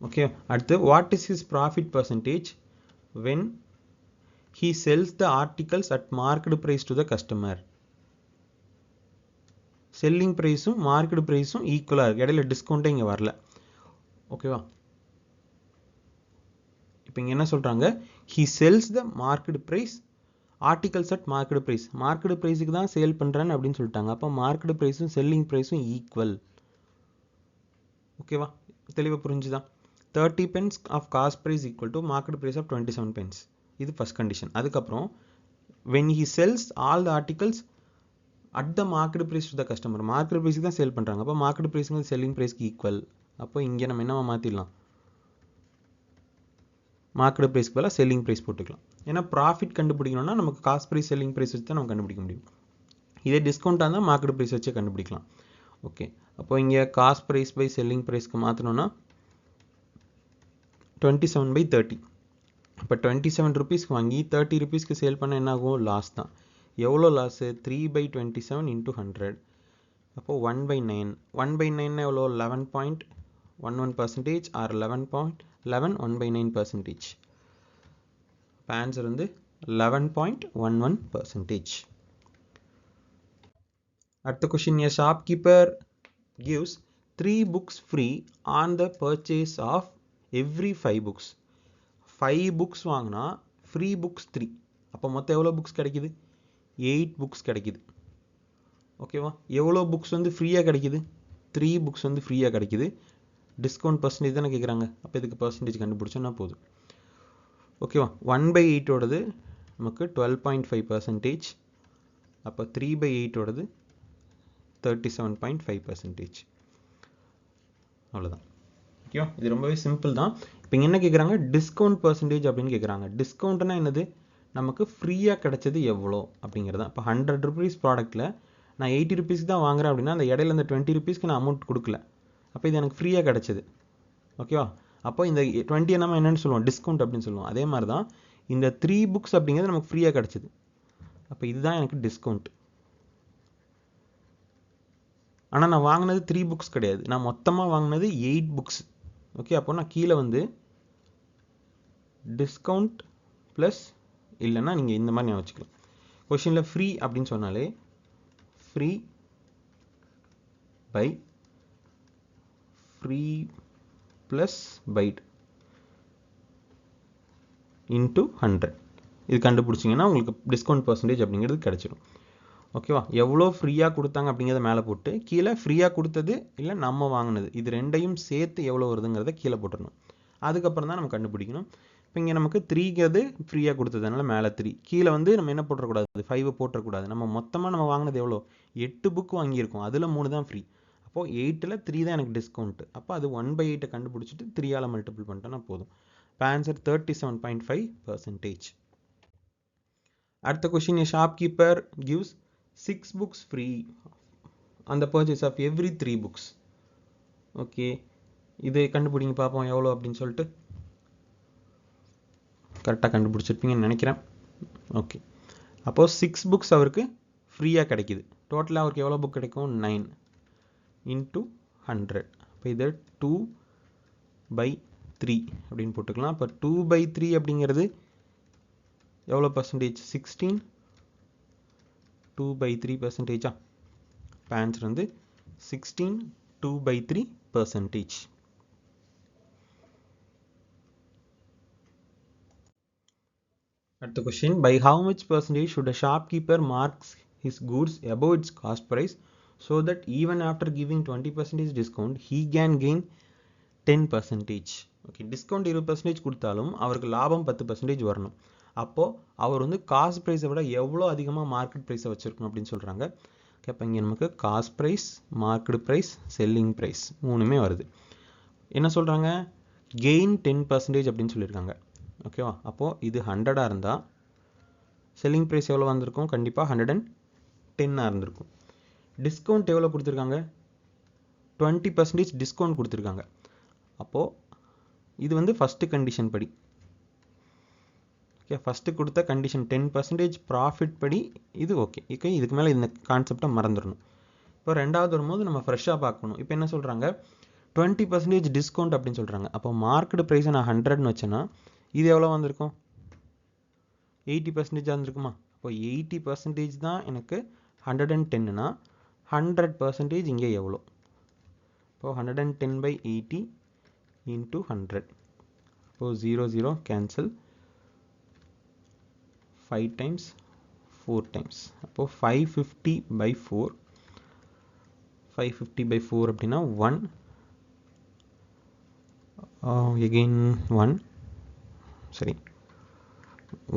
ஓகே, அடுத்து what is his profit percentage when he sells the articles at market price to the customer? Selling ப்ரைஸும் மார்க்கெட் ப்ரைஸும் ஈக்குவலாக இருக்குது. இடையில டிஸ்கவுண்ட்டே இங்கே வரல. ஓகேவா? இப்போ இங்கே என்ன சொல்கிறாங்க? He sells the market price articles at market price. Market ப்ரைஸுக்கு தான் சேல் பண்ணுறேன்னு அப்படின்னு சொல்லிட்டாங்க. அப்போ மார்க்கெட் ப்ரைஸும் செல்லிங் ப்ரைஸும் ஈக்குவல். ஓகேவா? தெளிவாக புரிஞ்சுதான்? 30 pence of cost price equal to market price of 27 pence. இது ஃபர்ஸ்ட் கண்டிஷன். அதுக்கப்புறம் when he sells all the articles at the market price to the customer, market ப்ரைஸுக்கு தான் சேல் பண்ணுறாங்க. அப்போ மார்க்கெட் ப்ரைஸுக்கு செல்லிங் ப்ரைஸ்க்கு ஈக்குவல். அப்போ இங்கே நம்ம என்னவா மாற்றிடலாம்? மார்க்கெட் ப்ரைஸ்க்கு பதிலாக செல்லிங் ப்ரைஸ் போட்டுக்கலாம். ஏன்னா ப்ராஃபிட் கண்டுபிடிக்கணும்னா நமக்கு காஸ்ட் ப்ரைஸ் செல்லிங் ப்ரைஸ் வச்சு தான் நம்ம கண்டுபிடிக்க முடியும். இதே டிஸ்கவுண்ட்டாக இருந்தால் மார்க்கெட் ப்ரைஸ் வச்சு கண்டுபிடிக்கலாம். ஓகே, அப்போ இங்கே காஸ்ட் ப்ரைஸ் பை செல்லிங் ப்ரைஸ்க்கு மாற்றணும்னா 27/30. இப்போ 27 rupeesக்கு வாங்கி 30 rupeesக்கு சேல் பண்ண என்ன ஆகும்? லாஸ் தான். எவ்வளோ லாஸு? 3/27 into 100. அப்போது 1/9. 1/9 எவ்வளோ? 11.11% ஆர் 11.11 1/9%. இப்போ ஆன்சர் வந்து 11.11%. அடுத்த question, a shopkeeper gives 3 books free on the purchase of every 5 books. 5 books வாங்கினா ஃப்ரீ புக்ஸ் 3. அப்போ மொத்தம் எவ்வளோ புக்ஸ் கிடைக்குது? 8 புக்ஸ் கிடைக்குது. ஓகேவா? எவ்வளோ புக்ஸ் வந்து ஃப்ரீயாக கிடைக்குது? 3 புக்ஸ் வந்து ஃப்ரீயாக கிடைக்குது. டிஸ்கவுண்ட் பர்சன்டேஜ் தானே கேட்குறாங்க. அப்போ இதுக்கு பர்சன்டேஜ் கண்டுபிடிச்சோன்னா போதும். ஓகேவா? 1/8ஓடது நமக்கு 12.5%. அப்போ 3/8ஓடது 37.5%. அவ்வளோதான். ஓகேவா? இது ரொம்பவே சிம்பிள் தான். இப்போ இங்கே என்ன கேட்குறாங்க? டிஸ்கவுண்ட் பர்சன்டேஜ் அப்படின்னு கேட்குறாங்க. டிஸ்கவுண்ட்னா என்னது? நமக்கு ஃப்ரீயாக கிடைச்சது எவ்வளோ அப்படிங்கிறதான். இப்போ 100 rupees ப்ராடக்ட்டில் நான் 80 rupeesக்கு தான் வாங்குறேன் அப்படின்னா அந்த இடையில இந்த 20 rupeesக்கு நான் அமௌண்ட் கொடுக்கல. அப்போ இது எனக்கு ஃப்ரீயாக கிடைச்சது. ஓகேவா? அப்போ இந்த 20 நம்ம என்னென்னு சொல்லுவோம்? டிஸ்கவுண்ட் அப்படின்னு சொல்லுவோம். அதே மாதிரி தான் இந்த 3 புக்ஸ் அப்படிங்கிறது நமக்கு ஃப்ரீயாக கிடைச்சது. அப்போ இதுதான் எனக்கு டிஸ்கவுண்ட். ஆனால் நான் வாங்கினது 3 புக்ஸ் கிடையாது. நான் மொத்தமாக வாங்கினது 8 புக்ஸ். ஓகே, அப்போ நான் கீழே வந்து டிஸ்கவுண்ட் ப்ளஸ் இல்லைன்னா நீங்கள் இந்த மாதிரி நான் வச்சுக்கலாம். கொஷினில் ஃப்ரீ அப்படின்னு சொன்னாலே free by free plus bite into 100. இது கண்டுபிடிச்சிங்கன்னா உங்களுக்கு டிஸ்கவுண்ட் பர்சன்டேஜ் அப்படிங்கிறது கிடச்சிடும். ஓகேவா? எவ்வளோ ஃப்ரீயாக கொடுத்தாங்க அப்படிங்கிறத மேலே போட்டு கீழே ஃப்ரீயாக கொடுத்தது இல்லை நம்ம வாங்கினது இது ரெண்டையும் சேர்த்து எவ்வளோ வருதுங்கிறத கீழே போட்டுடணும். அதுக்கப்புறம் தான் நம்ம கண்டுபிடிக்கணும். இப்போ இங்கே நமக்கு 3ங்கிறது ஃப்ரீயாக கொடுத்ததுனால மேலே 3, கீழே வந்து நம்ம என்ன போட்டுறக்கூடாது? 5 போட்டுறக்கூடாது. நம்ம மொத்தமாக நம்ம வாங்கினது எவ்வளோ? 8 புக் வாங்கியிருக்கோம். அதில் 3 தான் ஃப்ரீ. அப்போது 8ல் 3 தான் எனக்கு டிஸ்கவுண்ட்டு. அப்போ அது 1/8 கண்டுபிடிச்சிட்டு 3ஆல் மல்டிபிள் பண்ணிட்டோன்னா போதும். இப்போ ஆன்சர் 37.5%. அடுத்த question, a shopkeeper gives 6 books free on the purchase of every 3 books. Okay, இது கண்டுபிடிங்க பார்ப்போம் எவ்வளோ அப்படின்னு சொல்லிட்டு. கரெக்டாக கண்டுபிடிச்சிருப்பீங்கன்னு நினைக்கிறேன். ஓகே, அப்போது 6 புக்ஸ் அவருக்கு ஃப்ரீயாக கிடைக்கிது. டோட்டலாக அவருக்கு எவ்வளோ புக் கிடைக்கும்? 9 இன்ட்டு 100. இப்போ இது 2/3 அப்படின்னு போட்டுக்கலாம். அப்போ 2/3 அப்படிங்கிறது எவ்வளோ பர்சன்டேஜ்? 16. 2/3%. இப்போ ஆன்சர் வந்து 16 2/3%. அடுத்த question, by how much percentage should a shopkeeper marks his goods above its cost price so that even after giving 20% discount he can gain 10%? Okay, discount 20% கொடுத்தாலும் அவருக்கு லாபம் 10% வரணும். அப்போது அவர் வந்து காஸ்ட் ப்ரைஸை விட எவ்வளோ அதிகமாக மார்க்கெட் ப்ரைஸை வச்சுருக்கணும் அப்படின்னு சொல்கிறாங்க. ஓகே, அப்போ இங்கே நமக்கு cost price, market price, selling price மூணுமே வருது. என்ன சொல்கிறாங்க? கெயின் 10% அப்படின்னு சொல்லியிருக்காங்க. ஓகேவா? அப்போது இது 100 இருந்தால் செல்லிங் ப்ரைஸ் எவ்வளோ வந்திருக்கும்? கண்டிப்பாக 110 இருந்திருக்கும். டிஸ்கவுண்ட் எவ்வளோ கொடுத்துருக்காங்க? 20% டிஸ்கவுண்ட் கொடுத்துருக்காங்க. அப்போது இது வந்து ஃபஸ்ட்டு கண்டிஷன் படி. ஓகே, ஃபஸ்ட்டு கொடுத்த கண்டிஷன் 10% ப்ராஃபிட் படி இது ஓகே. ஓகே, இதுக்கு மேலே இந்த கான்செப்டை மறந்துடணும். இப்போ ரெண்டாவது வரும்போது நம்ம ஃப்ரெஷ்ஷாக பார்க்கணும். இப்போ என்ன சொல்கிறாங்க? 20% டிஸ்கவுண்ட் அப்படின்னு சொல்கிறாங்க. அப்போ மார்க்கெட் ப்ரைஸை நான் 100ன்னு வச்சேன்னா இது எவ்வளோ வந்திருக்கும்? 80% வந்திருக்குமா? அப்போ 80% தான் எனக்கு 110னா 100% இங்கே எவ்வளோ? இப்போ 110/80 into 100. இப்போ 0 0 cancel, 5 times 4 times. அப்போ 550/4. 550/4 அப்படின்னா 1 again 1. சரி,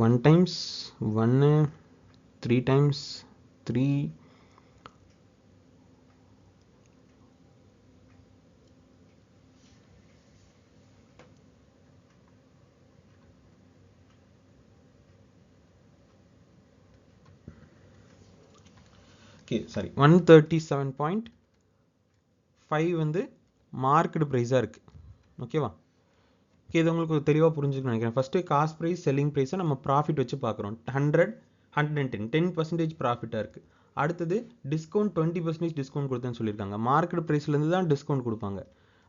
1 times 1, 3 times 3, ஓகே சாரி 137.5 வந்து மார்க்கெட் ப்ரைஸாக இருக்குது. ஓகேவா? ஓகே, இது உங்களுக்கு தெளிவாக புரிஞ்சுக்கணும்னு நினைக்கிறேன். ஃபஸ்ட்டு காஸ்ட் ப்ரைஸ், செல்லிங் ப்ரைஸை நம்ம ப்ராஃபிட் வச்சு பார்க்குறோம். 100, 110 10% ப்ராஃபிட்டாக இருக்குது. அடுத்தது டிஸ்கவுண்ட் 20% டிஸ்கவுண்ட் கொடுத்தேன்னு சொல்லியிருக்காங்க. மார்க்கெட் ப்ரைஸ்லேருந்து தான் டிஸ்கவுண்ட் கொடுப்பாங்க.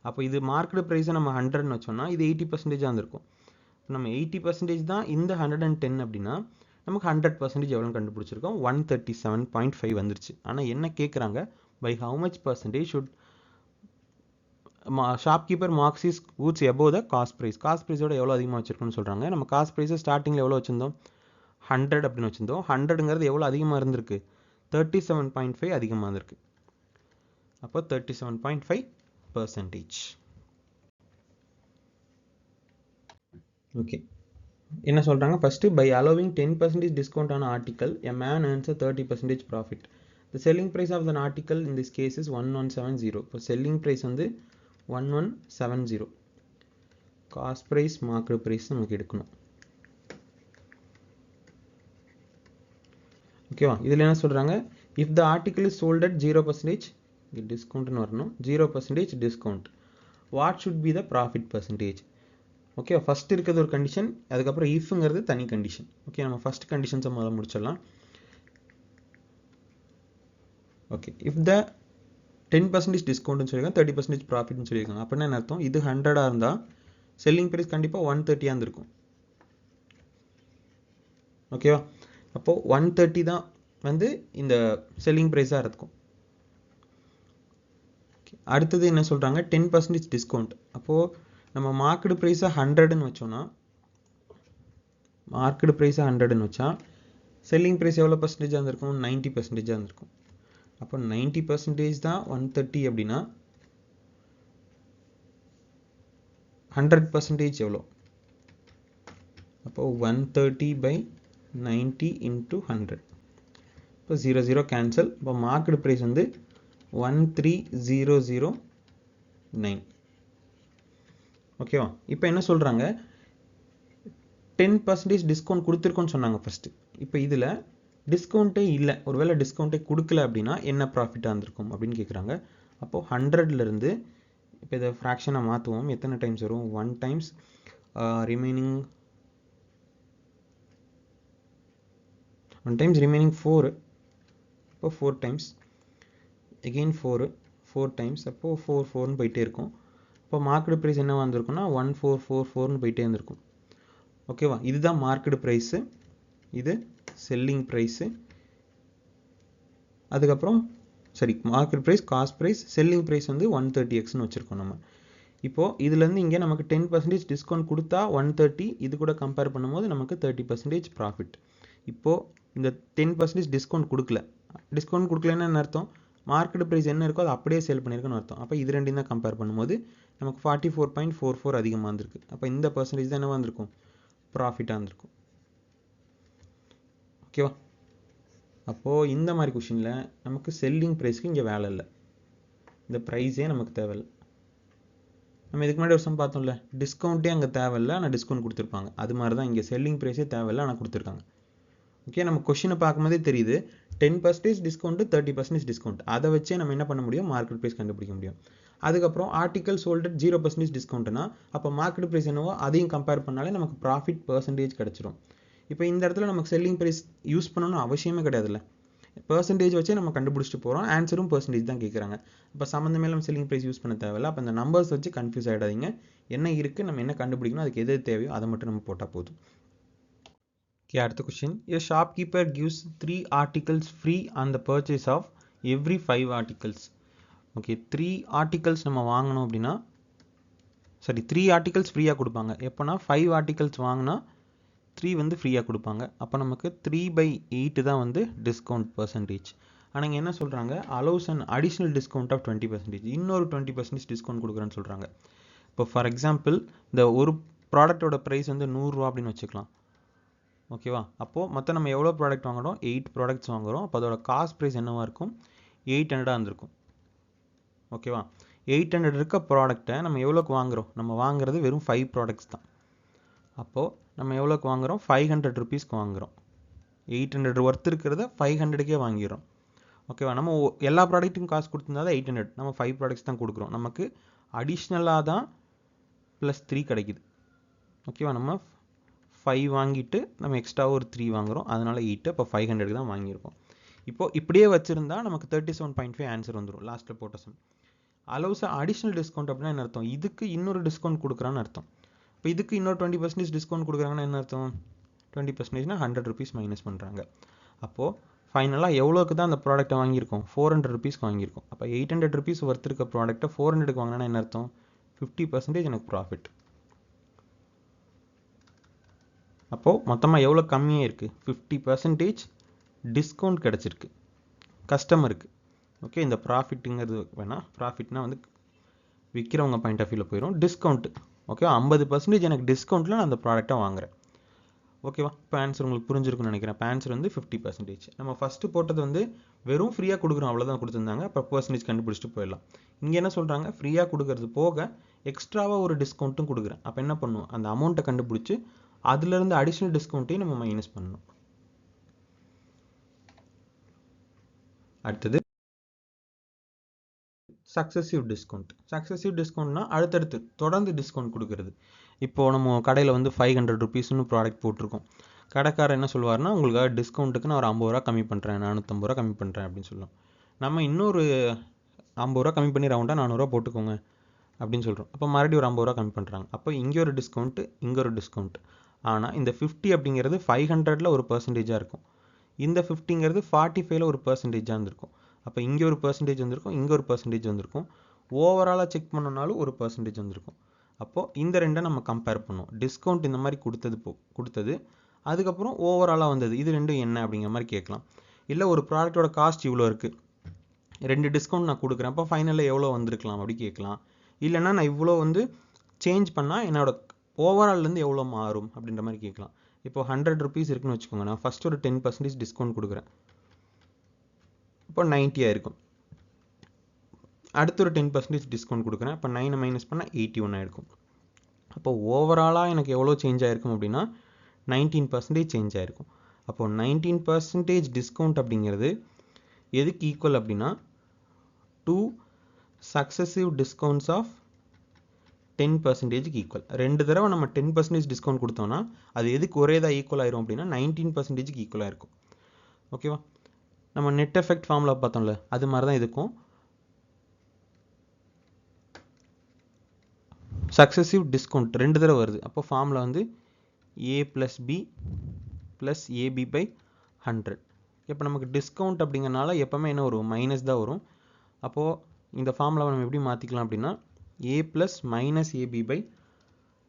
அப்போ இது மார்க்கெட் ப்ரைஸை நம்ம 100ன்னு வச்சோம்னா இது 80%ஆக இருந்திருக்கும். நம்ம 80% தான் இந்த 110 அப்படின்னா நமக்கு 100% எவ்வளோன்னு கண்டுபிடிச்சிருக்கோம். 137.5 வந்துருச்சு. ஆனால் என்ன கேட்குறாங்க? By how much percentage should shopkeeper marks is goods above the cost price. Cost ப்ரைஸோட எவ்வளோ அதிகமாக வச்சிருக்கோன்னு சொல்கிறாங்க. நம்ம காஸ்ட் ப்ரைஸை ஸ்டார்டிங்கில் எவ்வளோ வச்சுருந்தோம்? 100 அப்படின்னு வச்சுருந்தோம். 100ங்கிறது எவ்வளோ அதிகமாக இருந்திருக்கு? 37.5 அதிகமாக இருந்திருக்கு. அப்போ 37.5%. ஓகே, என்ன சொல்கிறாங்க? First by allowing 10% discount on article a man earns 30% profit. The selling price of the article in this case is 1170. இப்போ செல்லிங் ப்ரைஸ் வந்து 1170. காஸ்ட் ப்ரைஸ், மார்க்கெட் ப்ரைஸ் நமக்கு எடுக்கணும். ஓகேவா? இதில் என்ன சொல்கிறாங்க? If the article is sold at 0%, டிஸ்கவுண்ட்னு வரணும், 0% discount, what should be the profit percentage? Okay, first இருக்கிறது ஒரு கண்டிஷன், அதுக்கப்புறம் இஃப்ங்கிறது தனி கண்டிஷன். ஓகே, நம்ம ஃபஸ்ட் கண்டிஷன்ஸை முதல்ல முடிச்சிடலாம். ஓகே, இஃப் த 10% டிஸ்கவுண்ட்னு சொல்லியிருக்காங்க, 30% ப்ராஃபிட்னு சொல்லியிருக்காங்க. அப்படின்னா என்ன அர்த்தம்? இது 100 இருந்தால் செல்லிங் ப்ரைஸ் கண்டிப்பாக 130 இருந்திருக்கும். ஓகேவா? அப்போது 130 தான் வந்து இந்த செல்லிங் ப்ரைஸாக இருக்கும். அடுத்தது என்ன சொல்கிறாங்க? 10% டிஸ்கவுண்ட். அப்போது நம்ம மார்க்கெட் ப்ரைஸை 100ன்னு வச்சோன்னா, மார்க்கெட் ப்ரைஸை 100ன்னு வச்சா செல்லிங் ப்ரைஸ் எவ்வளோ பர்சன்டேஜாக இருந்திருக்கும்? 90%ஆக இருந்திருக்கும். அப்போ 90% தான் 130 அப்படின்னா 100% எவ்வளோ? அப்போ 130/90 into 100. இப்போ 0 0 கேன்சல். இப்போ மார்க்கெட் ப்ரைஸ் வந்து 13,009. ஓகேவா? இப்போ என்ன சொல்கிறாங்க? 10% டிஸ்கவுண்ட் கொடுத்துருக்கோன்னு சொன்னாங்க ஃபஸ்ட்டு. இப்போ இதில் டிஸ்கவுண்ட்டே இல்லை, ஒருவேளை டிஸ்கவுண்ட்டே கொடுக்கல அப்படின்னா என்ன ப்ராஃபிட்டாக இருந்திருக்கும் அப்படின்னு கேட்குறாங்க. அப்போது 100லேருந்து இப்போ இதை ஃப்ராக்ஷனாக மாற்றுவோம். எத்தனை டைம்ஸ் வரும்? 1 டைம்ஸ் ரிமைனிங் 4. இப்போ 4 டைம்ஸ் again 4 டைம்ஸ். அப்போது 4 4ன்னு போயிட்டே இருக்கும். இப்போ மார்க்கெட் ப்ரைஸ் என்ன வந்திருக்குன்னா 1444ன்னு போயிட்டே இருந்திருக்கும். ஓகேவா? இதுதான் மார்க்கெட் ப்ரைஸு, இது செல்லிங் ப்ரைஸு, அதுக்கப்புறம் சரி market price, cost price, selling price வந்து 130xன்னு வச்சுருக்கோம் நம்ம. இப்போது இதுலேருந்து இங்கே நமக்கு 10% டிஸ்கவுண்ட் கொடுத்தா 130, இது கூட கம்பேர் பண்ணும்போது நமக்கு 30% ப்ராஃபிட். இப்போது இந்த 10% டிஸ்கவுண்ட் கொடுக்கலன்னா என்ன அர்த்தம்? மார்க்கெட் ப்ரைஸ் என்ன இருக்கோ அது அப்படியே சேல் பண்ணியிருக்குன்னு அர்த்தம். அப்போ இது ரெண்டையும் தான் கம்பேர் பண்ணும்போது நமக்கு 44.44 அதிகமாக இருந்திருக்கு. அப்போ இந்த பர்சன்டேஜ் தான் என்ன வந்திருக்கும்? ப்ராஃபிட்டாக இருந்திருக்கும். ஓகேவா? அப்போது இந்த மாதிரி கொஷினில் நமக்கு செல்லிங் ப்ரைஸ்க்கு இங்கே வேலை இல்லை, இந்த ப்ரைஸே நமக்கு தேவையில்லை. நம்ம இதுக்கு முன்னாடி ஒரு சம் பார்த்தோம்ல, டிஸ்கவுண்ட்டே அங்கே தேவையில்லை, ஆனால் டிஸ்கவுண்ட் கொடுத்துருப்பாங்க. அது மாதிரி தான் இங்கே செல்லிங் ப்ரைஸே தேவையில்லை, ஆனால் கொடுத்துருக்காங்க. ஓகே, நம்ம கொஷினை பார்க்கும்போதே தெரியுது 10% டிஸ்கவுண்ட், 30% டிஸ்கவுண்ட். அதை வச்சே நம்ம என்ன பண்ண முடியும்? மார்க்கெட் ப்ரைஸ் கண்டுபிடிக்க முடியும். அதுக்கப்புறம் ஆர்டிகல் சோல்டு 0% டிஸ்கவுண்ட்னா அப்போ மார்க்கெட் ப்ரைஸ் என்னவோ அதையும் கம்பேர் பண்ணாலே நமக்கு ப்ராஃபிட் பர்சன்டேஜ் கிடச்சிடும். இப்போ இந்த இடத்துல நமக்கு செல்லிங் ப்ரைஸ் யூஸ் பண்ணணும்னு அவசியமே கிடையாதுல்ல, பர்சன்டேஜ் வச்சே நம்ம கண்டுபிடிச்சிட்டு போகிறோம். ஆன்சரும் பர்சன்டேஜ் தான் கேட்குறாங்க. இப்போ சம்மந்தமே நம்ம செல்லிங் ப்ரைஸ் யூஸ் பண்ண தேவையில்ல. அப்போ இந்த நம்பர்ஸ் வச்சு கன்ஃபியூஸ் ஆகிடாதீங்க. என்ன இருக்குது, நம்ம என்ன கண்டுபிடிக்கணும், அதுக்கு எது தேவையோ அதை மட்டும் நம்ம போட்டால் போதும். ஓகே, அடுத்த question. A shopkeeper gives 3 articles free on the purchase of every 5 articles. Okay, 3 articles நம்ம வாங்கணும் அப்படின்னா, சரி 3 articles ஃப்ரீயாக கொடுப்பாங்க. எப்போனா 5 articles வாங்கினா 3 வந்து ஃப்ரீயாக கொடுப்பாங்க. அப்போ நமக்கு 3/8 தான் வந்து டிஸ்கவுண்ட் பர்சன்டேஜ். ஆனால் இங்கே என்ன சொல்கிறாங்க? Allows an additional discount of 20%. இன்னொரு 20% டிஸ்கவுண்ட் கொடுக்குறேன்னு சொல்கிறாங்க. இப்போ ஃபார் எக்ஸாம்பிள் இந்த ஒரு ப்ராடக்டோட ப்ரைஸ் வந்து 100 ரூபா அப்படின்னு வச்சுக்கலாம். ஓகேவா? அப்போது மொத்தம் நம்ம எவ்வளோ ப்ராடக்ட் வாங்குகிறோம்? 8 ப்ராடக்ட்ஸ் வாங்குகிறோம். அப்போ அதோட காஸ்ட் ப்ரைஸ் என்னவாக இருக்கும்? 800 இருந்திருக்கும். ஓகேவா? 800 இருக்க ப்ராடக்ட்டை நம்ம எவ்வளோக்கு வாங்குகிறோம்? நம்ம வாங்குறது வெறும் 5 ப்ராடக்ட்ஸ் தான். அப்போது நம்ம எவ்வளோக்கு வாங்குகிறோம்? 500 ருபீஸ்க்கு வாங்குகிறோம். 800 ஒர்த் இருக்கிறத 500க்கே வாங்கிடுறோம். ஓகேவா? நம்ம எல்லா ப்ராடக்ட்டுக்கும் காசு கொடுத்துருந்தா தான் 800, நம்ம 5 ப்ராடக்ட்ஸ் தான் கொடுக்குறோம். நமக்கு அடிஷ்னலாக தான் +3 கிடைக்குது. ஓகேவா? நம்ம 5 வாங்கிட்டு நம்ம எக்ஸ்ட்ரா ஒரு 3 வாங்குகிறோம், அதனால் 8. அப்போ 500 தான் வாங்கியிருக்கோம். இப்போது இப்படியே வச்சுருந்தா நமக்கு 37.5 ஆன்சர் வந்துடும் லாஸ்ட்டில் போட்ட சம். அலோஸ் அடிஷ்னல் டிஸ்கவுண்ட் அப்படின்னா என்ன அர்த்தம்? இதுக்கு இன்னொரு டிஸ்கவுண்ட் கொடுக்குறான்னு அர்த்தம். இப்போ இதுக்கு இன்னொரு 20% டிஸ்கவுண்ட் கொடுக்குறாங்கன்னா என்ன அர்த்தம்? 20%னா 100 ருபீஸ் மைனஸ் பண்ணுறாங்க. அப்போது ஃபைனலாக எவ்வளோக்கு தான் அந்த ப்ராடக்ட்டை வாங்கியிருக்கோம்? 400 ருபீஸ்க்கு வாங்கியிருக்கோம். அப்போ 800 ருபீஸ் ஒர்த் இருக்க ப்ராடக்ட்டை 400க்கு வாங்கினா என்ன அர்த்தம்? 50% எனக்கு ப்ராஃபிட். அப்போது மொத்தமாக எவ்வளோ கம்மியாக இருக்குது? 50% டிஸ்கவுண்ட் கிடச்சிருக்கு கஸ்டமருக்கு. ஓகே, இந்த ப்ராஃபிட்டுங்கிறது வேணால், ப்ராஃபிட்னா வந்து விற்கிறவங்க பாயிண்ட் ஆஃப் வியூவில் போயிடும். டிஸ்கவுண்ட்டு ஓகே, 50% எனக்கு டிஸ்கவுண்ட்டில் நான் அந்த ப்ராடக்ட்டை வாங்குகிறேன். ஓகேவா? இப்போ ஆன்சர் உங்களுக்கு புரிஞ்சிருக்குன்னு நினைக்கிறேன். இப்போ ஆன்சர் வந்து 50%. நம்ம ஃபஸ்ட்டு போட்டது வந்து வெறும் ஃப்ரீயாக கொடுக்குறோம் அவ்வளோதான் கொடுத்துருந்தாங்க. அப்போ பர்சன்டேஜ் கண்டுபிடிச்சிட்டு போயிடலாம். இங்கே என்ன சொல்கிறாங்க? ஃப்ரீயாக கொடுக்கறது போக எக்ஸ்ட்ராவாக ஒரு டிஸ்கவுண்ட்டும் கொடுக்குறேன். அப்போ என்ன பண்ணுவோம்? அந்த அமௌண்ட்டை கண்டுபிடிச்சி அதுலேருந்து அடிஷ்னல் டிஸ்கவுண்ட்டையும் நம்ம மைனஸ் பண்ணணும். அடுத்தது சக்ஸசிவ் டிஸ்கவுண்ட். சக்ஸசிவ் டிஸ்கவுண்ட்னா அடுத்தடுத்து தொடர்ந்து டிஸ்கவுண்ட் கொடுக்குறது. இப்போது நம்ம கடையில் வந்து 500 ருபீஸ்னு ப்ராடக்ட் போட்டிருக்கோம். கடைக்காரர் என்ன சொல்லுவார்னா, உங்களுக்காக டிஸ்கவுண்ட்டுக்கு நான் ஒரு 50 ரூபா கம்மி பண்ணுறேன், 450 ரூபா கம்மி பண்ணுறேன் அப்படின்னு சொல்லலாம். நம்ம இன்னொரு 50 ரூபா கம்மி பண்ணி ரவுண்டாக 400 ரூபா போட்டுக்கோங்க அப்படின்னு சொல்கிறோம். அப்போ மறுபடியும் ஒரு 50 ரூபா கம்மி பண்ணுறாங்க. அப்போ இங்கே ஒரு டிஸ்கவுண்ட்டு, இங்கே ஒரு டிஸ்கவுண்ட். ஆனால் இந்த 50 அப்படிங்கிறது 500ல் ஒரு பர்சன்டேஜாக இருக்கும். இந்த 50ங்கிறது 45ல் ஒரு பர்சன்டேஜாக இருந்திருக்கும். அப்போ இங்கே ஒரு பர்சன்டேஜ் வந்திருக்கும், இங்கே ஒரு பர்சன்டேஜ் வந்திருக்கும். ஓவராலாக செக் பண்ணனாலும் ஒரு பர்சன்டேஜ் வந்திருக்கும். அப்போது இந்த ரெண்டை நம்ம கம்பேர் பண்ணுவோம். டிஸ்கவுண்ட் இந்த மாதிரி கொடுத்தது அதுக்கப்புறம் ஓவராலாக வந்தது, இது ரெண்டும் என்ன அப்படிங்கிற மாதிரி கேட்கலாம். இல்லை ஒரு ப்ராடக்டோட காஸ்ட் இவ்வளோ இருக்குது, 2 டிஸ்கவுண்ட் நான் கொடுக்குறேன், அப்போ ஃபைனலில் எவ்வளோ வந்திருக்கலாம் அப்படி கேட்கலாம். இல்லைனா நான் இவ்வளோ வந்து சேஞ்ச் பண்ணால் என்னோட ஓவரால்லேருந்து எவ்வளோ மாறும் அப்படின்ற மாதிரி கேட்கலாம். இப்போ 100 ருபீஸ் இருக்குன்னு வச்சுக்கோங்க. நான் ஃபஸ்ட் ஒரு 10% டிஸ்கவுண்ட் கொடுக்குறேன், இப்போ 90 ஆயிருக்கும். அடுத்து ஒரு 10% டிஸ்கவுண்ட் கொடுக்குறேன், இப்போ 9 மைனஸ் பண்ணால் 81 ஆயிருக்கும். அப்போ ஓவராலாக எனக்கு எவ்வளோ சேஞ்ச் ஆயிருக்கும் அப்படின்னா 19% சேஞ்ச் ஆயிருக்கும். அப்போது 19% டிஸ்கவுண்ட் அப்படிங்கிறது எதுக்கு ஈக்குவல் அப்படின்னா 2 சக்ஸசிவ் டிஸ்கவுண்ட்ஸ் ஆஃப் 10%க்கு ஈக்குவல். 2 தடவை நம்ம 10% டிஸ்கவுண்ட் கொடுத்தோம்னா அது எதுக்கு ஒரே தான் ஈக்குவல் ஆயிரும் அப்படின்னா 19%க்கு ஈக்குவலாக இருக்கும். ஓகேவா? நம்ம நெட் எஃபெக்ட் ஃபார்முலா பார்த்தோம்ல, அது மாதிரி தான் இதுக்கும். சக்ஸசிவ் டிஸ்கவுண்ட் 2 தடவை வருது. அப்போ ஃபார்முலா வந்து A + B + AB/100. இப்போ நமக்கு டிஸ்கவுண்ட் அப்படிங்கிறனால எப்போவுமே என்ன வரும்? மைனஸ் தான் வரும். அப்போது இந்த ஃபார்முலாவை நம்ம எப்படி மாற்றிக்கலாம் அப்படின்னா a plus minus ab by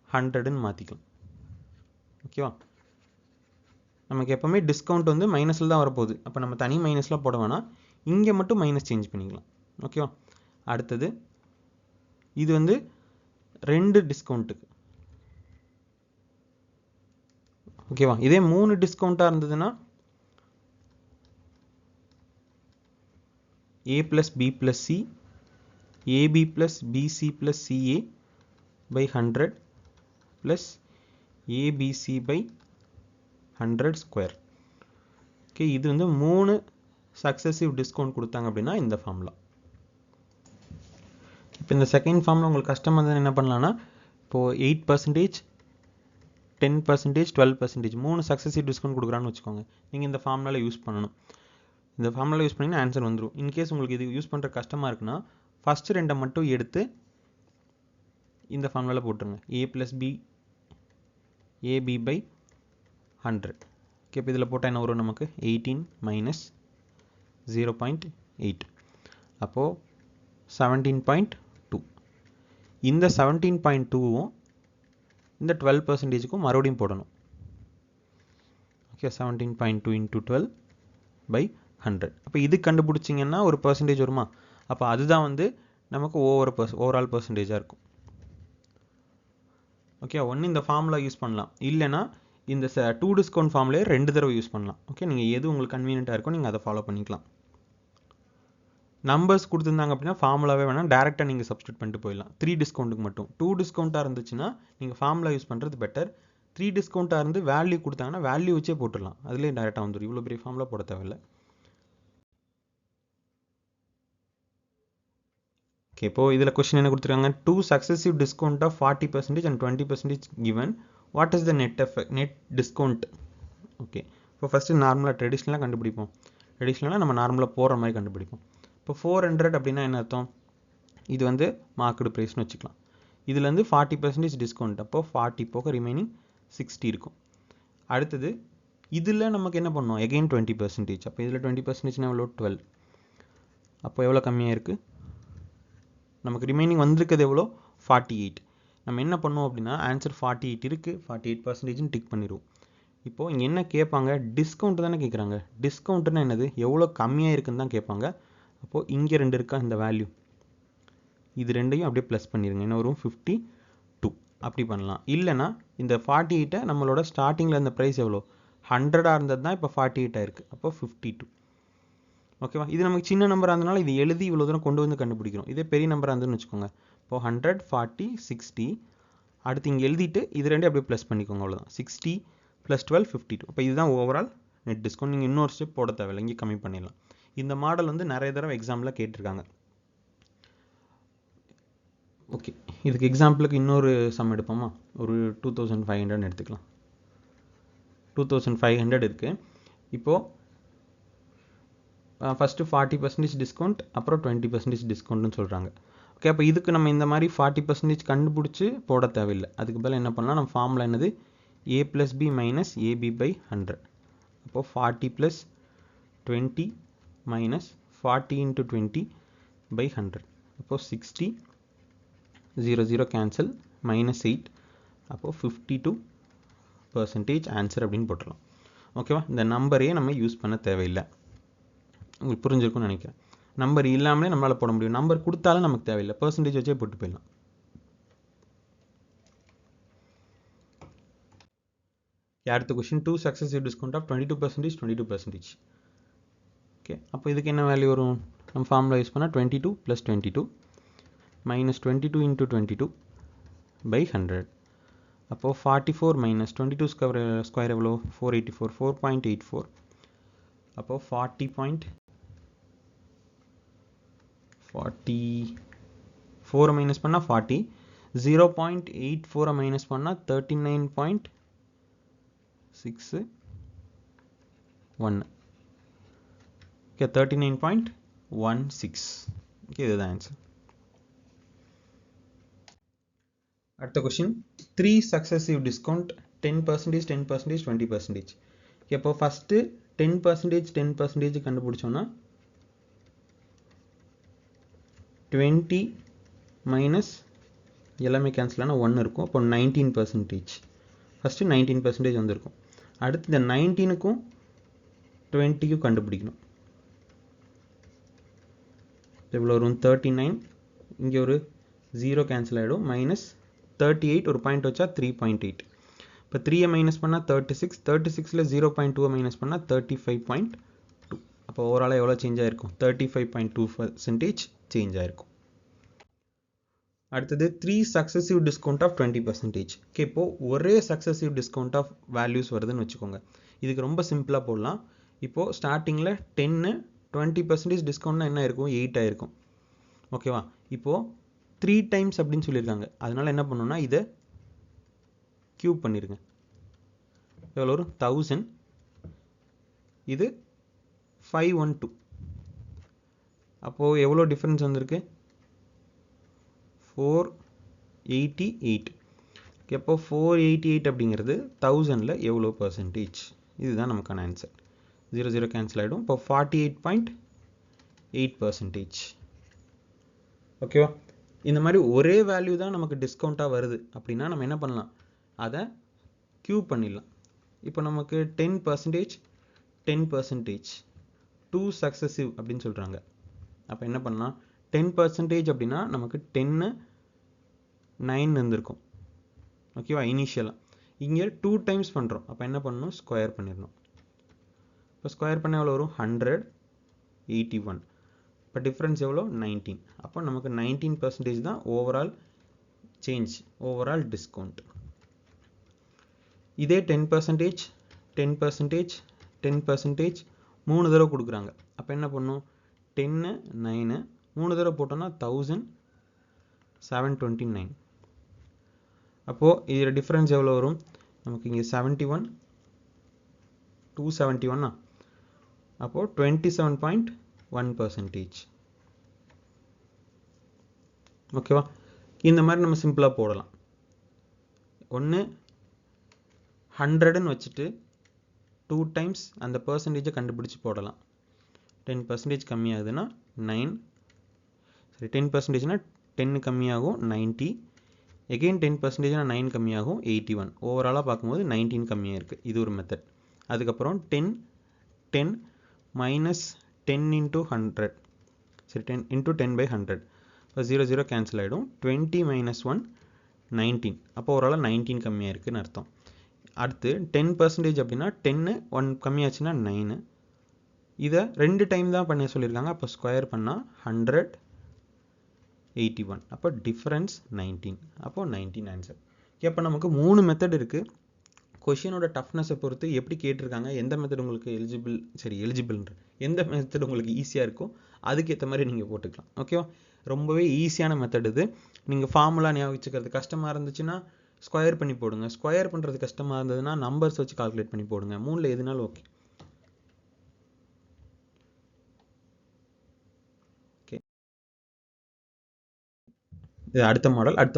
100 மாற்றிக்கலாம். ஓகேவா? நமக்கு எப்போவுமே டிஸ்கவுண்ட் வந்து மைனஸில் தான் வரப்போகுது. அப்போ நம்ம தனி மைனஸில் போட வேணாம், இங்கே மட்டும் மைனஸ் சேஞ்ச் பண்ணிக்கலாம். ஓகேவா? அடுத்தது இது வந்து 2 டிஸ்கவுண்ட்டுக்கு. ஓகேவா? இதே 3 டிஸ்கவுண்ட்டாக இருந்ததுன்னா a plus b plus c, ab plus bc plus ca by 100 plus abc by 100 square. Okay, இது வந்து 3 சக்ஸசிவ் டிஸ்கவுண்ட் கொடுத்தாங்க அப்படின்னா இந்த ஃபார்முலா. இப்போ இந்த செகண்ட் ஃபார்முலா உங்களுக்கு கஷ்டமாக இருந்தால் என்ன பண்ணலாம்னா, இப்போது 8%, 10%, 12% 3 சக்ஸசிவ் டிஸ்கவுண்ட் கொடுக்குறான்னு வச்சுக்கோங்க. நீங்கள் இந்த ஃபார்முலாவில் யூஸ் பண்ணணும். இந்த ஃபார்முலா யூஸ் பண்ணிங்கன்னா ஆன்சர் வந்துடும். இன்கேஸ் உங்களுக்கு இது யூஸ் பண்ணுற கஷ்டமாக இருக்குன்னா ஃபஸ்ட்டு 2 மட்டும் எடுத்து இந்த ஃபார்முலாவில் போட்டுருங்க. a plus b ab by 100. Okay, இப்போ இதில் போட்டால் என்ன வரும் நமக்கு? 18 minus 0.8. அப்போது 17.2. இந்த 17.2வும் இந்த 12%க்கும் மறுபடியும் போடணும். Okay, 17.2 into 12 by 100. அப்போ இது கண்டுபிடிச்சிங்கன்னா ஒரு பர்சன்டேஜ் வருமா? அப்போ அதுதான் வந்து நமக்கு ஓவரால் பர்சன்டேஜாக இருக்கும். ஓகே, ஒன்று இந்த ஃபார்முலா யூஸ் பண்ணலாம், இல்லைனா இந்த 2 டிஸ்கவுண்ட் ஃபார்முலே 2 தடவை யூஸ் பண்ணலாம். ஓகே, நீங்கள் எது உங்களுக்கு கன்வீனியண்ட்டாக இருக்கோ நீங்கள் அதை ஃபாலோ பண்ணிக்கலாம். நம்பர்ஸ் கொடுத்துருந்தாங்க அப்படின்னா ஃபார்முலாவே வேணால் டேரெக்டாக நீங்கள் சப்ஸ்டியூட் பண்ணிட்டு போயிடலாம். 3 டிஸ்கவுண்ட்டுக்கு மட்டும். 2 டிஸ்கவுண்ட்டாக இருந்துச்சுன்னா நீங்கள் ஃபார்முலா யூஸ் பண்ணுறது பெட்டர். 3 டிஸ்கவுண்ட்டாக இருந்து வேல்யூ கொடுத்தாங்கன்னா வேல்யூ வச்சே போட்டுடலாம், அதுலேயே டேரெக்டாக வந்துடும். இவ்வளோ பெரிய ஃபார்முலா போட தேவையில்லை. ஓகே, இப்போது இதில் கொஸ்டின் என்ன கொடுத்துருக்காங்க? 2 successive discount of 40% and 20% given. What is the net discount? Okay, இப்போ ஃபஸ்ட்டு நார்மலாக ட்ரெடிஷ்னலாக கண்டுபிடிப்போம். ட்ரெடிஷ்னலாக நம்ம நார்மலாக போகிற மாதிரி கண்டுபிடிப்போம். இப்போ 400 அப்படின்னா என்ன அர்த்தம்? இது வந்து மார்க்கெட் ப்ரைஸ்னு வச்சுக்கலாம். இதுலேருந்து 40% டிஸ்கவுண்ட், அப்போது 40 போக ரிமைனிங் 60 இருக்கும். அடுத்தது இதில் நமக்கு என்ன பண்ணோம்? எகெயின் 20%. அப்போ இதில் 20% எவ்வளோ? 12. அப்போ எவ்வளோ கம்மியாக இருக்குது? நமக்கு ரிமைனிங் வந்திருக்கிறது எவ்வளோ? 48. நம்ம என்ன பண்ணுவோம் அப்படின்னா ஆன்சர் 48 இருக்குது, 48%ன்னு டிக் பண்ணிடுவோம். இப்போது இங்கே என்ன கேட்பாங்க? டிஸ்கவுண்ட் தானே கேட்குறாங்க. டிஸ்கவுண்ட்னா என்னது? எவ்வளோ கம்மியாக இருக்குன்னு தான் கேட்பாங்க. அப்போது இங்கே 2 இருக்கா இந்த வேல்யூ, இது ரெண்டையும் அப்படியே ப்ளஸ் பண்ணிடுங்க. என்ன வரும்? 52. அப்படி பண்ணலாம். இல்லைனா இந்த 48 நம்மளோட ஸ்டார்டிங்கில் இருந்த ப்ரைஸ் எவ்வளோ? 100 இருந்தது தான் இப்போ 48 இருக்குது. அப்போ 52. ஓகேவா? இது நமக்கு சின்ன நம்பராக இருந்தனால இது எழுதி இவ்வளோ தூரம் கொண்டு வந்து கண்டுபிடிக்கிறோம். இதே பெரிய நம்பராக இருந்துன்னு வச்சுக்கோங்க. இப்போது 100, 40, 60. அடுத்து இங்கே எழுதிட்டு இது ரெண்டு அப்படியே ப்ளஸ் பண்ணிக்கோங்க. அவ்வளோதான். 60 + 12 52. இப்போ இதுதான் ஓவரால் நெட் டிஸ்கவுண்ட். நீங்கள் இன்னொரு ஸ்டெப் போட தேவையில்லை, இங்கே கம்மி பண்ணிடலாம். இந்த மாடல் வந்து நிறைய தடவை எக்ஸாம்பிள் கேட்டிருக்காங்க. ஓகே, இதுக்கு எக்ஸாம்பிளுக்கு இன்னொரு சம் எடுப்போமா? ஒரு 2500 எடுத்துக்கலாம். 2500 இருக்குது. இப்போது ஃபஸ்ட்டு 40% டிஸ்கவுண்ட், அப்புறம் 20% டிஸ்கவுண்ட்னு சொல்கிறாங்க. ஓகே, அப்போ இதுக்கு நம்ம இந்த மாதிரி 40% கண்டுபிடிச்சி போட தேவையில்லை. அதுக்கு பதில் என்ன பண்ணலாம்? நம்ம ஃபார்முலா என்னது? a plus b minus ab by 100. அப்போது 40 plus 20 minus 40 into 20 by 100. அப்போது 60, 0 0 கேன்சல், -8. அப்போது 52% ஆன்சர் அப்படின்னு போட்டுடலாம். ஓகேவா? இந்த நம்பரையே நம்ம யூஸ் பண்ண தேவையில்லை. உங்களுக்கு புரிஞ்சிருக்கும்னு நினைக்கிறேன். நம்பர் இல்லாமலே நம்மளால் போட முடியும். நம்பர் கொடுத்தாலும் நமக்கு தேவையில்லை, பர்சன்டேஜ் வச்சே போட்டு போயிடலாம். அடுத்த question 2 successive discount of 22%, 22%. Okay, அப்போ இதுக்கு என்ன வேல்யூ வரும்? நம்ம ஃபார்முலா யூஸ் பண்ணால் 22 + 22 - 22 into 22 by 100. அப்போது 44 - 22 ஸ்கொயர் எவ்வளோ? 484, 4.84. அப்போது 4 மைனஸ் பண்ணால் 40, 0.84 மைனஸ் பண்ணால் 39.61. ஓகே, 39.16. ஓகே, இதுதான் ஆன்சர். அடுத்த கொஸ்டின் 3 சக்ஸசிவ் டிஸ்கவுண்ட் 10%, 10%, 20%. இப்போ ஃபஸ்ட்டு 10%, 10% கண்டுபிடிச்சோன்னா 20 - எல்லாமே கேன்சல் ஆனால் 1 இருக்கும். அப்போ 19%. ஃபஸ்ட்டு 19% வந்திருக்கும். அடுத்து இந்த 19க்கும் 20க்கும் கண்டுபிடிக்கணும். எவ்வளோ வரும்? 39. இங்கே ஒரு 0 கேன்சல் ஆகிடும். -38 ஒரு பாயிண்ட் வச்சா 3.8. இப்போ 3 மைனஸ் பண்ணால் 36. 36ல் 0.2 மைனஸ் பண்ணால் 35.2. அப்போ ஓவராலாக எவ்வளோ சேஞ்ச் ஆகிருக்கும்? 35.2% சேஞ்ச் ஆகிருக்கும். அடுத்தது 3 சக்ஸசிவ் டிஸ்கவுண்ட் ஆஃப் 20%. ஓகே, இப்போது ஒரே சக்ஸசிவ் டிஸ்கவுண்ட் ஆஃப் வேல்யூஸ் வருதுன்னு வச்சுக்கோங்க. இதுக்கு ரொம்ப சிம்பிளாக போடலாம். இப்போது ஸ்டார்டிங்கில் 10 20% டிஸ்கவுண்ட்னா என்ன இருக்கும்? 8 ஆயிருக்கும். ஓகேவா? இப்போது 3 டைம்ஸ் அப்படின்னு சொல்லியிருக்காங்க. அதனால் என்ன பண்ணணும்னா இதை கியூப் பண்ணிடுங்க. எவ்வளோ வரும்? 1000. இது 512. அப்போது எவ்வளோ டிஃப்ரென்ஸ் வந்திருக்கு? 488. எப்போ 488 அப்படிங்கிறது 1000ல் எவ்வளோ பர்சன்டேஜ்? இதுதான் நமக்கான ஆன்சர். 0 கேன்சல் ஆகிடும். இப்போ 48.8%. ஓகேவா? இந்த மாதிரி ஒரே வேல்யூ தான் நமக்கு டிஸ்கவுண்ட்டாக வருது அப்படின்னா நம்ம என்ன பண்ணலாம்? அதை கியூப் பண்ணிடலாம். இப்போ நமக்கு 10%, 10%, 2 சக்ஸசிவ் அப்படின்னு சொல்கிறாங்க. அப்போ என்ன பண்ணலாம்? 10% அப்படின்னா நமக்கு 10 9 இருந்திருக்கும். ஓகேவா? இனிஷியலாக இங்கே 2 டைம்ஸ் பண்ணுறோம். அப்போ என்ன பண்ணணும்? ஸ்கொயர் பண்ணிடணும். இப்போ ஸ்கொயர் பண்ண எவ்வளோ வரும்? 181. இப்போ டிஃப்ரென்ஸ் எவ்வளோ? 19. அப்போ நமக்கு 19% தான் ஓவரால் சேஞ்ச், ஓவரால் டிஸ்கவுண்ட். இதே 10%, 10%, 10% 3 தடவை கொடுக்குறாங்க. அப்போ என்ன பண்ணும்? 10 9 3 தடவை போட்டோம்னா 1729. அப்போது இதில் டிஃப்ரென்ஸ் எவ்வளோ வரும்? நமக்கு இங்கே 71 271. அப்போது 27.1%. ஓகேவா? இந்த மாதிரி நம்ம சிம்பிளாக போடலாம். ஒன்று 100ன்னு வச்சுட்டு 2 டைம்ஸ் அந்த பர்சன்டேஜை கண்டுபிடிச்சி போடலாம். 10% கம்மியாகுதுன்னா 9. சரி, 10%னா 10 கம்மியாகும் 90. எகெயின் 10%னா 9 கம்மியாகும் 81. ஓவராலாக பார்க்கும்போது 19 கம்மியாக இருக்குது. இது ஒரு மெத்தட். அதுக்கப்புறம் 10 10 minus 10 into 100. சரி, 10 into 10/100. இப்போ 0 கேன்சல் ஆகிடும். 20 minus 1 19. அப்போ ஓவராலாக 19 கம்மியாக இருக்குதுன்னு அர்த்தம். அடுத்து 10% அப்படின்னா 10 1 கம்மியாச்சுன்னா 9. இதை 2 டைம் தான் பண்ண சொல்லியிருக்காங்க. அப்போ ஸ்கொயர் பண்ணால் 181. அப்போ டிஃப்ரென்ஸ் 19. அப்போ 19 ஆன்சர். இப்போ நமக்கு 3 மெத்தட் இருக்குது. கொஷினோட டஃப்னஸை பொறுத்து எப்படி கேட்டிருக்காங்க, எந்த மெத்தட் உங்களுக்கு எலிஜிபிள்ன்ற எந்த மெத்தட் உங்களுக்கு ஈஸியாக இருக்கோ அதுக்கேற்ற மாதிரி நீங்கள் போட்டுக்கலாம். ஓகேவா? ரொம்பவே ஈஸியான மெத்தட் இது. நீங்கள் ஃபார்முலா ஞாபகம் வச்சுக்கிறது கஷ்டமாக இருந்துச்சுன்னா ஸ்கொயர் பண்ணி போடுங்க. ஸ்கொயர் பண்ணுறது கஷ்டமாக இருந்ததுன்னா நம்பர்ஸ் வச்சு கால்குலேட் பண்ணி போடுங்க. 3ல் எதுனாலும் ஓகே. இது அடுத்த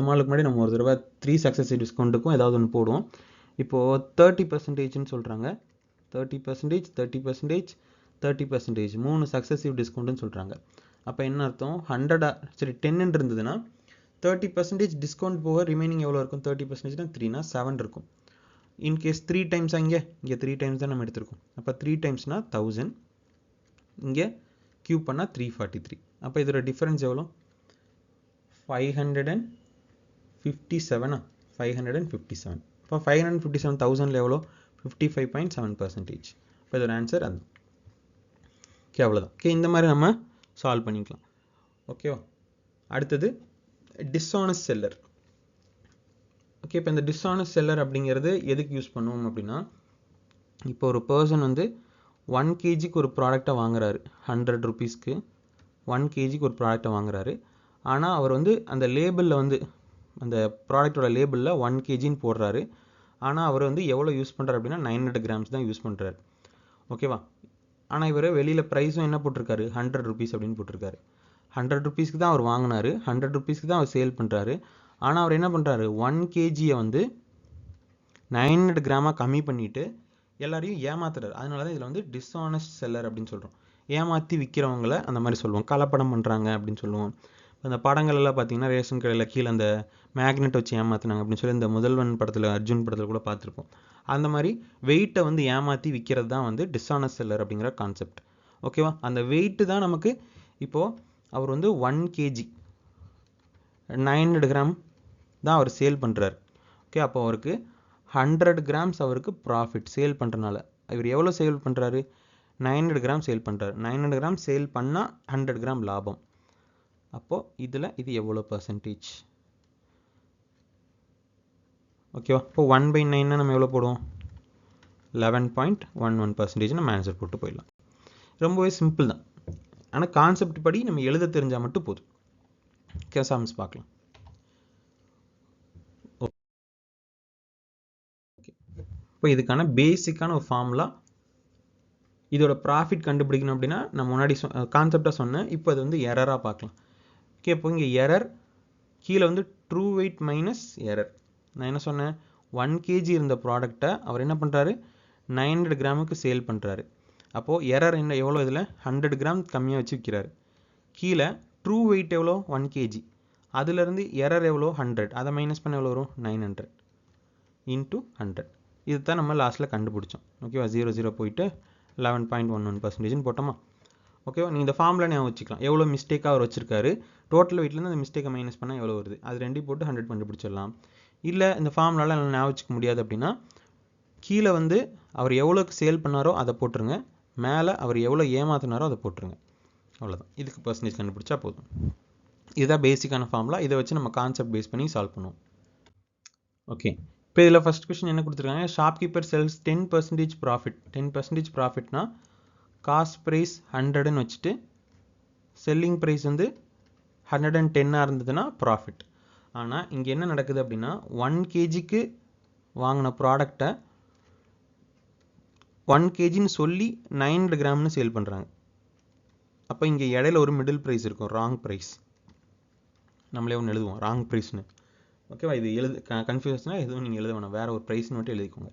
மாடலுக்கு முன்னாடி நம்ம ஒரு தடவை 3 சக்ஸசிவ் டிஸ்கவுண்ட்டுக்கும் ஏதாவது ஒன்று போடுவோம். இப்போது 30%ன்னு சொல்கிறாங்க. 30%, 30%, 30%, 3 சக்ஸசிவ் டிஸ்கவுண்ட்டுன்னு சொல்கிறாங்க. அப்போ என்ன அர்த்தம்? 100 சரி 10 இருந்ததுன்னா 30% டிஸ்கவுண்ட் போக ரிமைனிங் எவ்வளோ இருக்கும்? 30%னா 3னா 7 இருக்கும். இன்கேஸ் 3 டைம்ஸ் இங்கே 3 டைம்ஸ் தான் நம்ம எடுத்திருக்கோம். அப்போ 3 டைம்ஸ்னா 1000. இங்கே கியூப் பண்ணால் 343. அப்போ இதோட டிஃபரன்ஸ் எவ்வளோ? 557. 557. இப்போ 557,000ல் எவ்வளோ? 55.7%. இப்போ இதோட ஆன்சர் அது. ஓகே, அவ்வளோதான். ஓகே, இந்த மாதிரி நம்ம சால்வ் பண்ணிக்கலாம். ஓகேவா? அடுத்தது டிஸ்ஆனஸ்ட் செல்லர். ஓகே, இப்போ இந்த டிஸ்ஆனஸ்ட் செல்லர் அப்படிங்கிறது எதுக்கு யூஸ் பண்ணுவோம் அப்படின்னா, இப்போ ஒரு பர்சன் வந்து 1 kgக்கு ஒரு ப்ராடக்டை வாங்குறாரு. 100 rupeesக்கு 1 kgக்கு ஒரு ப்ராடக்டை வாங்குறாரு. ஆனால் அவர் வந்து அந்த லேபிளில் வந்து அந்த ப்ராடக்டோட லேபிளில் 1 kgன்னு போடுறாரு. ஆனால் அவர் வந்து எவ்வளோ யூஸ் பண்ணுறாரு அப்படின்னா 900 grams தான் யூஸ் பண்ணுறாரு. ஓகேவா? ஆனால் இவர் வெளியில் ப்ரைஸும் என்ன போட்டிருக்காரு? 100 rupees அப்படின்னு போட்டிருக்காரு. 100 rupeesக்கு தான் அவர் வாங்கினாரு. 100 rupeesக்கு தான் அவர் சேல் பண்ணுறாரு. ஆனால் அவர் என்ன பண்ணுறாரு? 1 kgயை வந்து 900 grams கம்மி பண்ணிவிட்டு எல்லாரையும் ஏமாத்துறாரு. அதனால தான் இதில் வந்து டிஸ்ஆனஸ்ட் செல்லர் அப்படின்னு சொல்கிறோம். ஏமாற்றி விற்கிறவங்கள அந்த மாதிரி சொல்லுவோம். கலப்படம் பண்ணுறாங்க அப்படின்னு சொல்லுவோம். அந்த படங்கள் எல்லாம் பார்த்தீங்கன்னா ரேஷன் கடையில் கீழே அந்த மேக்னெட் வச்சு ஏமாற்றினாங்க அப்படின்னு சொல்லி இந்த முதல்வன் படத்தில் அர்ஜுன் படத்தில் கூட பார்த்துருப்போம். அந்த மாதிரி வெயிட்டை வந்து ஏமாற்றி விற்கிறது தான் வந்து டிஸ்ஆனஸ்ட் செல்லர் அப்படிங்கிற கான்செப்ட். ஓகேவா? அந்த வெயிட்டு தான் நமக்கு இப்போது அவர் வந்து 1 kg 900 கிராம் தான் அவர் சேல் பண்ணுறாரு. ஓகே, அப்போ அவருக்கு 100 கிராம்ஸ் அவருக்கு ப்ராஃபிட் சேல் பண்ணுறனால. இவர் எவ்வளோ சேல் பண்ணுறாரு? 900 கிராம் சேல் பண்ணுறாரு. 900 கிராம் சேல் பண்ணால் 100 கிராம் லாபம். அப்போது இதில் இது எவ்வளோ பர்சன்டேஜ்? ஓகேவா? இப்போ 1/9 நம்ம எவ்வளோ போடுவோம்? 11.11% நம்ம ஆன்சர் போட்டு போயிடலாம். ரொம்பவே சிம்பிள் தான். ஆனால் கான்செப்ட் படி நம்ம எழுத தெரிஞ்சால் மட்டும் போதும். ஓகே, சம்ஸ் பார்க்கலாம். ஓகே, இப்போ இதுக்கான பேசிக்கான ஒரு ஃபார்முலா. இதோட ப்ராஃபிட் கண்டுபிடிக்கணும் அப்படின்னா நான் முன்னாடி கான்செப்டாக சொன்னேன். இப்போ அது வந்து எரராக பார்க்கலாம். ஓகே, இப்போ இங்கே எரர் கீழே வந்து ட்ரூ வெயிட் மைனஸ் எரர். நான் என்ன சொன்னேன்? 1 kg இருந்த ப்ராடக்டை அவர் என்ன பண்ணுறாரு? 900 கிராமுக்கு சேல் பண்ணுறாரு. அப்போது எரர் என்ன எவ்வளோ? இதில் 100 கிராம் கம்மியாக வச்சு விற்கிறாரு. கீழே ட்ரூ வெயிட் எவ்வளோ? 1 kg. அதுலேருந்து எரர் எவ்வளோ? 100. அதை மைனஸ் பண்ண எவ்வளோ வரும்? 900 இன்ட்டு 100. இது தான் நம்ம லாஸ்ட்டில் கண்டுபிடிச்சோம். ஓகேவா? 0 போயிட்டு 11.11% போட்டோமா? ஓகேவா? நீங்கள் இந்த ஃபார்முலா ஞாபகம் வச்சுக்கலாம். எவ்வளோ மிஸ்டேக்காக அவர் வச்சிருக்காரு, டோட்டல் வெயிட்லேருந்து அந்த மிஸ்டேக்கை மைனஸ் பண்ணால் எவ்வளோ வருது, அது ரெண்டையும் போட்டு 100 கண்டுபிடிச்சிடலாம். இல்லை இந்த ஃபார்முலாவில் ஞாபகம் வச்சுக்க முடியாது அப்படின்னா கீழே வந்து அவர் எவ்வளோக்கு சேல் பண்ணாரோ அதை போட்டுருங்க, மேலே அவர் எவ்வளோ ஏமாத்தினாரோ அதை போட்டுருங்க. அவ்வளோதான். இதுக்கு பர்சன்டேஜ் கண்டுபிடிச்சா போதும். இதுதான் பேசிக்கான ஃபார்முலா. இதை வச்சு நம்ம கான்செப்ட் பேஸ் பண்ணி சால்வ் பண்ணுவோம். ஓகே, இப்போ இதில் ஃபஸ்ட் கொஸ்டின் என்ன கொடுத்துருக்காங்க? Shopkeeper sells 10% profit. 10% ப்ராஃபிட்னா காஸ்ட் ப்ரைஸ் 100ன்னு வச்சுட்டு செல்லிங் ப்ரைஸ் வந்து 110 இருந்ததுன்னா ப்ராஃபிட். ஆனால் இங்கே என்ன நடக்குது அப்படின்னா 1 kgக்கு வாங்கின ப்ராடக்டை 1 kgன்னு சொல்லி 900 கிராம்னு சேல் பண்ணுறாங்க. அப்போ இங்கே இடையில ஒரு மிடில் ப்ரைஸ் இருக்கும், ராங் ப்ரைஸ். நம்மளே ஒன்று எழுதுவோம் ராங் ப்ரைஸ்னு. ஓகேவா? இது கன்ஃபியூஷனா எதுவும் நீங்கள் எழுத வேணாம், வேறு ஒரு ப்ரைஸ்னு மட்டும் எழுதிக்கோங்க.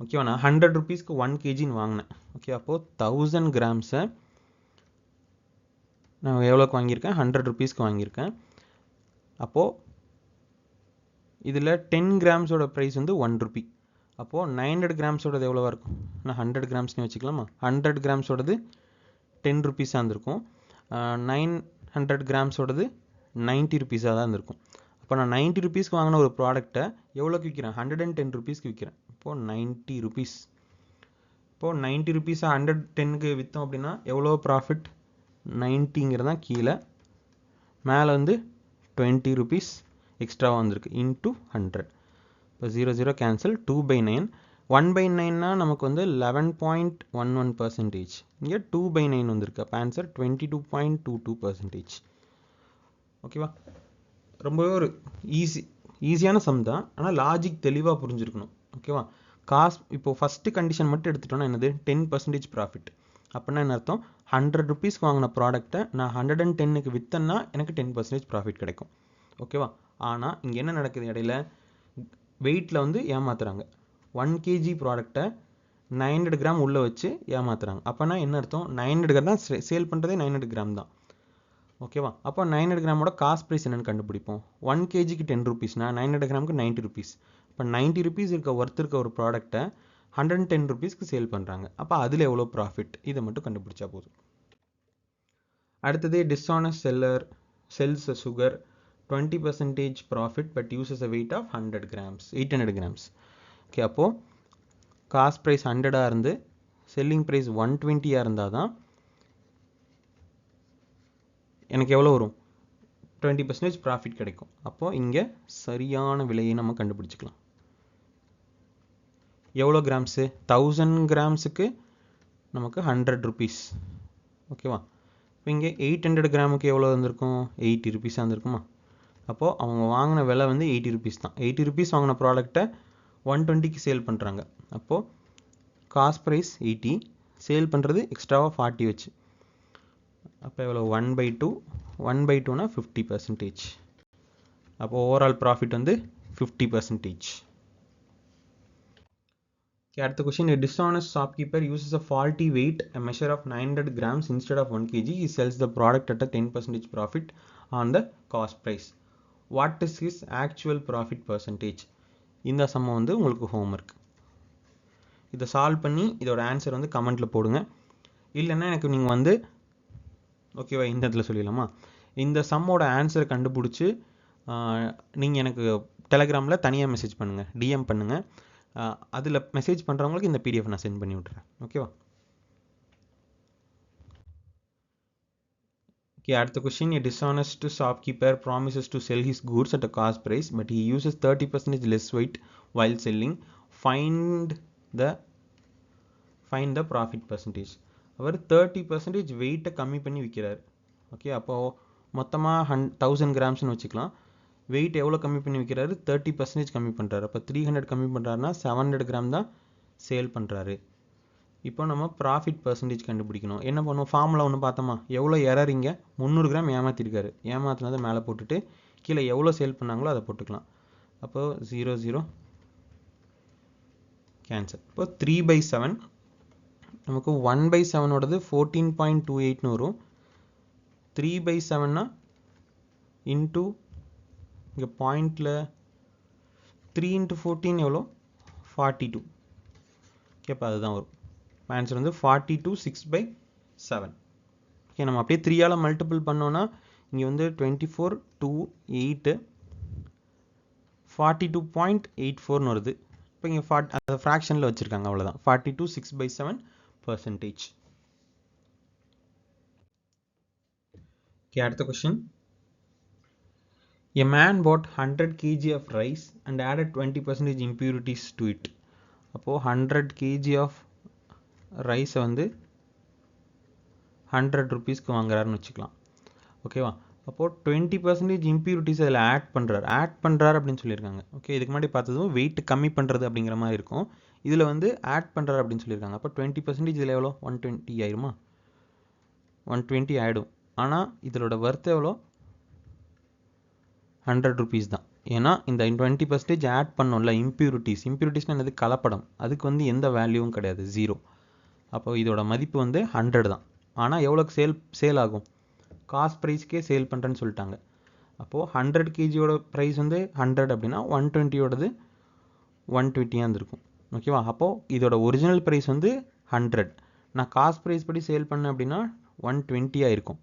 ஓகேவா? நான் 100 ருபீஸ்க்கு 1 kgன்னு வாங்கினேன். ஓகே, அப்போது 1000 கிராம்ஸை நான் எவ்வளோக்கு வாங்கியிருக்கேன்? 100 ருபீஸ்க்கு வாங்கியிருக்கேன். அப்போது இதில் 10 கிராம்ஸோட ப்ரைஸ் வந்து 1 ரூபி. அப்போது 900 கிராம்ஸோடது எவ்வளோவா இருக்கும்? நான் 100 கிராம்ஸ்னு வச்சுக்கலாமா? 100 கிராம்ஸோடது 10 ருபீஸாக இருந்திருக்கும். 900 கிராம்ஸோடது 90 ருபீஸாக தான் இருந்திருக்கும். அப்போ நான் 90 ருபீஸ்க்கு வாங்கின ஒரு ப்ராடக்டை எவ்வளோக்கு விற்கிறேன்? 110 ருபீஸ்க்கு விற்கிறேன். இப்போது 90 ருபீஸ். இப்போது 90 ருபீஸாக 110க்கு விற்றோம் அப்படின்னா எவ்வளோ ப்ராஃபிட்? 90ங்கிறது தான் கீழே, மேலே வந்து 20 ருபீஸ் எக்ஸ்ட்ராவாக வந்திருக்கு இன்ட்டு 100. இப்போ 0 கேன்சல். 2/9. 1/9னா நமக்கு வந்து 11.11%. இங்கே 2/9 வந்திருக்கு. அப்போ ஆன்சர் 22.22%. ஓகேவா? ரொம்பவே ஒரு ஈஸியான சம் தான், ஆனால் லாஜிக் தெளிவாக புரிஞ்சிருக்கணும். ஓகேவா? காஸ்ட் இப்போ ஃபஸ்ட்டு கண்டிஷன் மட்டும் எடுத்துட்டோன்னா என்னது? 10% ப்ராஃபிட். அப்படின்னா என்ன அர்த்தம்? 100 ருபீஸ்க்கு வாங்கின ப்ராடக்டை நான் 110க்கு விற்றேன்னா எனக்கு 10% ப்ராஃபிட் கிடைக்கும். ஓகேவா? ஆனால் இங்கே என்ன நடக்குது? இடையில வெயிட்டில் வந்து ஏமாத்துறாங்க. 1 kg ப்ராடக்டை 900 கிராம் உள்ளே வச்சு ஏமாத்துறாங்க. அப்போனா என்ன அர்த்தம்? 900 கிராம் தான் சேல் பண்ணுறதே 900 கிராம் தான். ஓகேவா? அப்போ 900 கிராமோட காஸ்ட் ப்ரைஸ் என்னென்னு கண்டுபிடிப்போம். 1 kgக்கு 10 ருபீஸ்னா 900 கிராமுக்கு 90 ருபீஸ். இப்போ 90 ருபீஸ் ஒர்த் இருக்க ஒரு ப்ராடக்டை 110 ருபீஸ்க்கு சேல் பண்ணுறாங்க. அப்போ அதில் எவ்வளோ ப்ராஃபிட், இதை மட்டும் கண்டுபிடிச்சா போதும். அடுத்தது dishonest seller sells sugar 20% profit but uses a weight of 800 grams. Okay, அப்போது காஸ்ட் ப்ரைஸ் 100ஆக இருந்து செல்லிங் ப்ரைஸ் 120ஆக இருந்தால் தான் எனக்கு எவ்வளோ வரும்? 20% ப்ராஃபிட் கிடைக்கும். அப்போது இங்கே சரியான விலையை நம்ம கண்டுபிடிச்சிக்கலாம். எவ்வளோ கிராம்ஸு? 1000 கிராம்ஸுக்கு நமக்கு 100 ருபீஸ். ஓகேவா? இப்போ இங்கே 800 கிராமுக்கு எவ்வளோ வந்திருக்கும்? 80 ருபீஸாக இருந்திருக்குமா? அப்போது அவங்க வாங்கின விலை வந்து 80 ருபீஸ் தான். 80 ருபீஸ் வாங்கின ப்ராடக்டை 120க்கு சேல் பண்ணுறாங்க. அப்போது காஸ்ட் ப்ரைஸ் 80, சேல் பண்ணுறது எக்ஸ்ட்ராவாக 40 வச்சு. அப்போ எவ்வளோ? 1/2. 1/2னா 50%. அப்போது ஓவரால் ப்ராஃபிட் வந்து 50%. Okay, அடுத்த question. A dishonest shopkeeper uses a faulty weight, a measure of 900 grams instead of 1 kg. He sells the product at a 10% profit on the cost price. What is his actual profit percentage? இந்த some வந்து உங்களுக்கு homework. இதை solve பண்ணி இதோட answer வந்து கமெண்ட்ல போடுங்க. இல்லைன்னா எனக்கு நீங்கள் வந்து ஓகேவா இந்த இடத்துல சொல்லிடலாமா, இந்த சம்மோட ஆன்சரை கண்டுபிடிச்சி நீங்கள் எனக்கு டெலகிராமில் தனியாக மெசேஜ் பண்ணுங்கள், டிஎம் பண்ணுங்கள். அதில் மெசேஜ் பண்ணுறவங்களுக்கு இந்த பிடிஎஃப் நான் சென்ட் பண்ணி விட்றேன். ஓகேவா? ஓகே, அடுத்த question. A dishonest shopkeeper promises to sell his goods at a cost price, but he uses 30% less weight while selling. Find the profit percentage. அவர் 30% வெயிட்டை கம்மி பண்ணி விற்கிறார். ஓகே, அப்போது மொத்தமாக 1000 கிராம்ஸ்னு வச்சுக்கலாம். வெயிட் எவ்வளோ கம்மி பண்ணி விற்கிறாரு? 30% கம்மி பண்ணுறாரு. அப்போ 300 கம்மி பண்ணுறாருன்னா 700 கிராம் தான் சேல் பண்ணுறாரு. இப்போ நம்ம ப்ராஃபிட் பர்சன்டேஜ் கண்டுபிடிக்கணும். என்ன பண்ணுவோம்? ஃபார்முலா ஒன்று பார்த்தோமா, எவ்வளோ எரர் இங்கே 300 கிராம் ஏமாற்றிருக்காரு. ஏமாத்தினதை மேலே போட்டுட்டு கீழே எவ்வளோ சேல் பண்ணாங்களோ அதை போட்டுக்கலாம். அப்போது 0 0 கேன்சல். இப்போ 3/7 நமக்கு 1/7ஓடது 14.28ன்னு வரும். 3/7னா இன்ட்டு இங்கே பாயிண்டில் 3 × 14 எவ்வளோ? 42. ஓகே, அப்போ அதுதான் வரும். ஆன்சர் வந்து 42 6/7. ஓகே, நம்ம அப்படியே 3ஆல் மல்டிபிள் பண்ணோன்னா இங்கே வந்து 24 2 8 42.84ன்னு வருது. இப்போ இங்கே அதை ஃப்ராக்ஷனில் வச்சுருக்காங்க, அவ்வளோதான். 42 6/7%. ஓகே, அடுத்த question. A man bought 100 kg of rice and added 20% impurities to it. அப்போது 100 kg of ரைஸை வந்து 100 rupeesக்கு வாங்குறாருன்னு வச்சுக்கலாம். ஓகேவா? அப்போது 20% impurities அதில் ஆட் பண்ணுறாரு அப்படின்னு சொல்லியிருக்காங்க. ஓகே, இதுக்கு முன்னாடி பார்த்ததும் வெயிட் கம்மி பண்ணுறது அப்படிங்கிற மாதிரி இருக்கும். இதில் வந்து ஆட் பண்ணுறாரு அப்படின்னு சொல்லியிருக்காங்க. அப்போ 20% இதில் எவ்வளோ? 120 ஆயிருமா? 120 ஆகிடும். ஆனால் இதோட வர்த் எவ்வளோ? 100 rupees தான். ஏன்னா இந்த 20% ஆட் பண்ணோம்ல, இம்ப்யூரிட்டிஸ்னால் என்னது? கலப்படம். அதுக்கு வந்து எந்த வேல்யூவும் கிடையாது, 0. அப்போ இதோட மதிப்பு வந்து 100 தான். ஆனால் எவ்வளோக்கு சேல் ஆகும்? காஸ்ட் ப்ரைஸ்க்கே சேல் பண்ணுறேன்னு சொல்லிட்டாங்க. அப்போது 100 kgயோட ப்ரைஸ் வந்து 100 அப்படின்னா 120ஓடது 120 இருந்திருக்கும். ஓகேவா? அப்போது இதோட ஒரிஜினல் ப்ரைஸ் வந்து 100. நான் காஸ்ட் ப்ரைஸ் படி சேல் பண்ணேன் அப்படின்னா 120 இருக்கும்.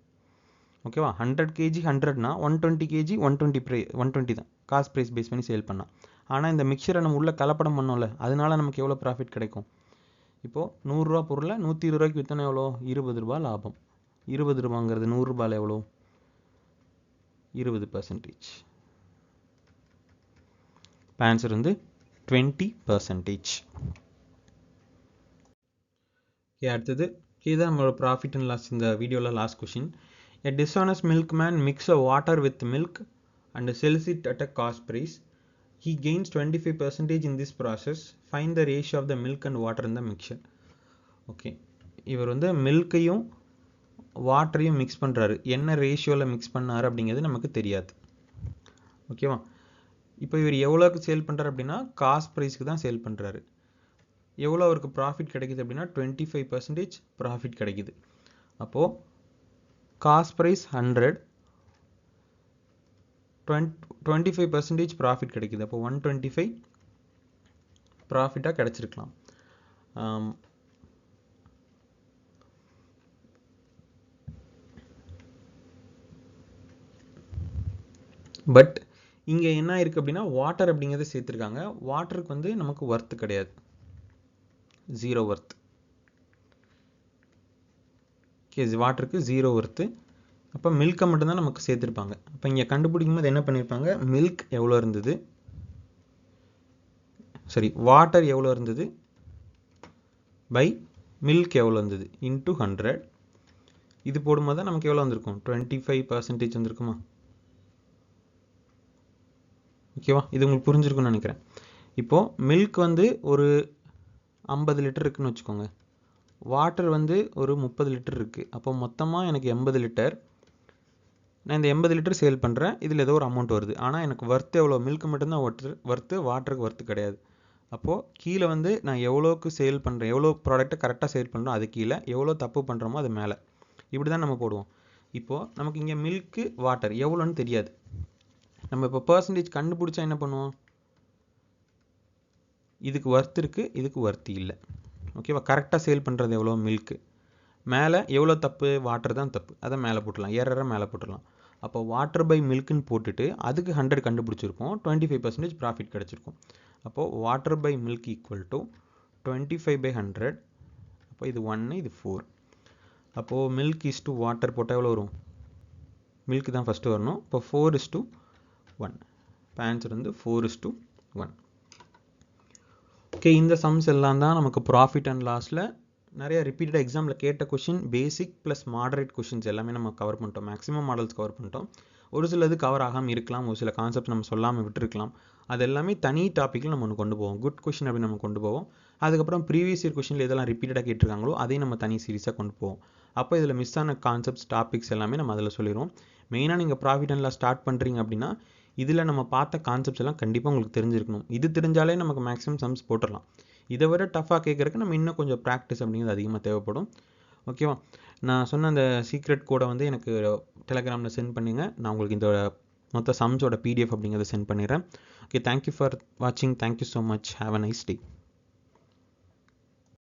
ஓகேவா? 100 kg 100னா 120 kg 120 தான் காஸ்ட் ப்ரைஸ் பேஸ் பண்ணி சேல் பண்ணால். ஆனால் இந்த மிக்சரை நம்ம உள்ள கலப்படம் பண்ணோம்ல, அதனால நமக்கு எவ்வளோ ப்ராஃபிட் கிடைக்கும்? இப்போது 100 ரூபா பொருளை 120 ரூபாய்க்கு விற்றோன்னா எவ்வளோ? 20 ரூபா லாபம். 20 ரூபாங்கிறது 100 ரூபாயில் எவ்வளோ? 20%. ஆன்சர் வந்து 20%. ஓகே, அடுத்தது. இதுதான் நம்மளோட ப்ராஃபிட் அண்ட் லாஸ் இந்த வீடியோவில் last question. A dishonest milkman mixes water with milk and sells it at a cost price. He gains 25% in this process. Find the ratio of the milk and water in the mixture. Okay, இவர் வந்து மில்கையும் வாட்டரையும் mix பண்ணுறாரு. என்ன ரேஷியோவில் mix பண்ணார் அப்படிங்கிறது நமக்கு தெரியாது. ஓகேவா? இப்போ இவர் எவ்வளோக்கு சேல் பண்ணுறாரு அப்படின்னா காஸ்ட் ப்ரைஸ்க்கு தான் சேல் பண்ணுறாரு. எவ்வளோ அவருக்கு ப்ராஃபிட் கிடைக்குது அப்படின்னா 25% ப்ராஃபிட் கிடைக்குது. அப்போது காஸ்ட் ப்ரைஸ் 100, 25% ப்ராஃபிட் கிடைக்குது. அப்போ 125 ப்ராஃபிட்டாக கிடச்சிருக்கலாம். பட் இங்கே என்ன இருக்குது அப்படின்னா வாட்டர் அப்படிங்கிறத சேர்த்துருக்காங்க. வாட்டருக்கு வந்து நமக்கு ஒர்த்து கிடையாது, 0 ஒர்த். Okay, வாட்டருக்கு 0 worth. அப்போ மில்கை மட்டும்தான் நமக்கு சேர்த்துருப்பாங்க. அப்போ இங்கே கண்டுபிடிக்கும் போது என்ன பண்ணியிருப்பாங்க? மில்க் எவ்வளோ இருந்தது, வாட்டர் எவ்வளோ இருந்தது பை மில்க் எவ்வளோ இருந்தது இன்ட்டு 100. இது போடும்போது தான் நமக்கு எவ்வளோ வந்திருக்கும்? 25% வந்திருக்குமா? ஓகேவா? இது உங்களுக்கு புரிஞ்சிருக்குன்னு நினைக்கிறேன். இப்போது மில்க் வந்து ஒரு 50 லிட்டர் இருக்குன்னு வச்சுக்கோங்க. வாட்டர் வந்து ஒரு 30 லிட்டர் இருக்குது. அப்போ மொத்தமாக எனக்கு 80 லிட்டர். நான் இந்த 80 லிட்டர் சேல் பண்ணுறேன். இதில் ஏதோ ஒரு அமௌண்ட் வருது. ஆனால் எனக்கு ஒர்த்து எவ்வளோ? மில்க் மட்டும்தான் ஒர்த்து, வாட்டருக்கு ஒர்த்து கிடையாது. அப்போது கீழே வந்து நான் எவ்வளோக்கு சேல் பண்ணுறேன், எவ்வளோ ப்ராடக்ட்டை கரெக்டாக சேல் பண்ணுறோம் அது கீழே, எவ்வளோ தப்பு பண்ணுறோமோ அது மேலே, இப்படி தான் நம்ம போடுவோம். இப்போது நமக்கு இங்கே மில்க்கு வாட்டர் எவ்வளோன்னு தெரியாது. நம்ம இப்போ பர்சன்டேஜ் கண்டுபிடிச்சா என்ன பண்ணுவோம், இதுக்கு ஒர்த் இருக்குது, இதுக்கு ஒர்த் இல்லை. ஓகேவா? கரெக்டாக சேல் பண்ணுறது எவ்வளோ மில்க்கு, மேலே எவ்வளோ தப்பு, வாட்டர் தான் தப்பு, அதை மேலே போட்டுடலாம், ஏறரை மேலே போட்டுடலாம். அப்போ வாட்டர் பை மில்க்குன்னு போட்டுட்டு அதுக்கு 100 கண்டுபிடிச்சிருக்கோம், 25% ப்ராஃபிட் கிடச்சிருக்கும். அப்போது water by milk equal to 25/100. அப்போ இது 1, இது 4. அப்போது மில்க் இஸ் டு வாட்டர் போட்டால் எவ்வளோ வரும், மில்க் தான் ஃபஸ்ட்டு வரணும். இப்போ 4:1. இப்போ ஆன்சர் வந்து 4:1. ஓகே, இந்த சம்ஸ் எல்லாம் தான் நமக்கு ப்ராஃபிட் அண்ட் லாஸில் நிறைய ரிப்பீட்டடாக எக்ஸாமில் கேட்ட கொஷின். பேசிக் ப்ளஸ் மாடரேட் கொஷின்ஸ் எல்லாமே நம்ம கவர் பண்ணிட்டோம், மேக்ஸிமம் மாடல்ஸ் கவர் பண்ணிட்டோம். ஒரு சிலது கவர் ஆகாமல் இருக்கலாம், ஒரு சில கான்செப்ட் நம்ம சொல்லாமல் விட்டுருக்கலாம். அது எல்லாமே தனி டாப்பிக்கில் நம்ம ஒன்று கொண்டு போவோம், குட் கொஷின் அப்படின்னு நம்ம கொண்டு போவோம். அதுக்கப்புறம் ப்ரீவியஸ் இயர் கொஷினில் எதெல்லாம் ரிப்பீட்டடாக கேட்டிருக்காங்களோ அதையும் நம்ம தனி சீரிஸாக கொண்டு போவோம். அப்போ இதில் மிஸ் ஆன கான்செப்ட்ஸ் டாபிக்ஸ் எல்லாமே நம்ம அதில் சொல்லிடுவோம். மெயினாக நீங்கள் ப்ராஃபிட் அண்ட் லாஸ் ஸ்டார்ட் பண்ணுறீங்க அப்படின்னா இதில் நம்ம பார்த்த கான்செப்ட்ஸ் எல்லாம் கண்டிப்பாக உங்களுக்கு தெரிஞ்சிருக்கணும். இது தெரிஞ்சாலே நமக்கு மேக்ஸிமம் சம்ஸ் போட்டுடலாம். இதை விட டஃபாக கேட்குறதுக்கு நம்ம இன்னும் கொஞ்சம் ப்ராக்டிஸ் அப்படிங்கிறது அதிகமாக தேவைப்படும். ஓகேவா? நான் சொன்ன அந்த சீக்ரெட் கோடை வந்து எனக்கு டெலகிராமில் சென்ட் பண்ணுங்கள். நான் உங்களுக்கு இந்த மொத்த சம்ஸோட PDF அப்படிங்கிறத சென்ட் பண்ணிடுறேன். ஓகே, தேங்க்யூ ஃபார் வாட்சிங். Thank you so much. Have a nice day.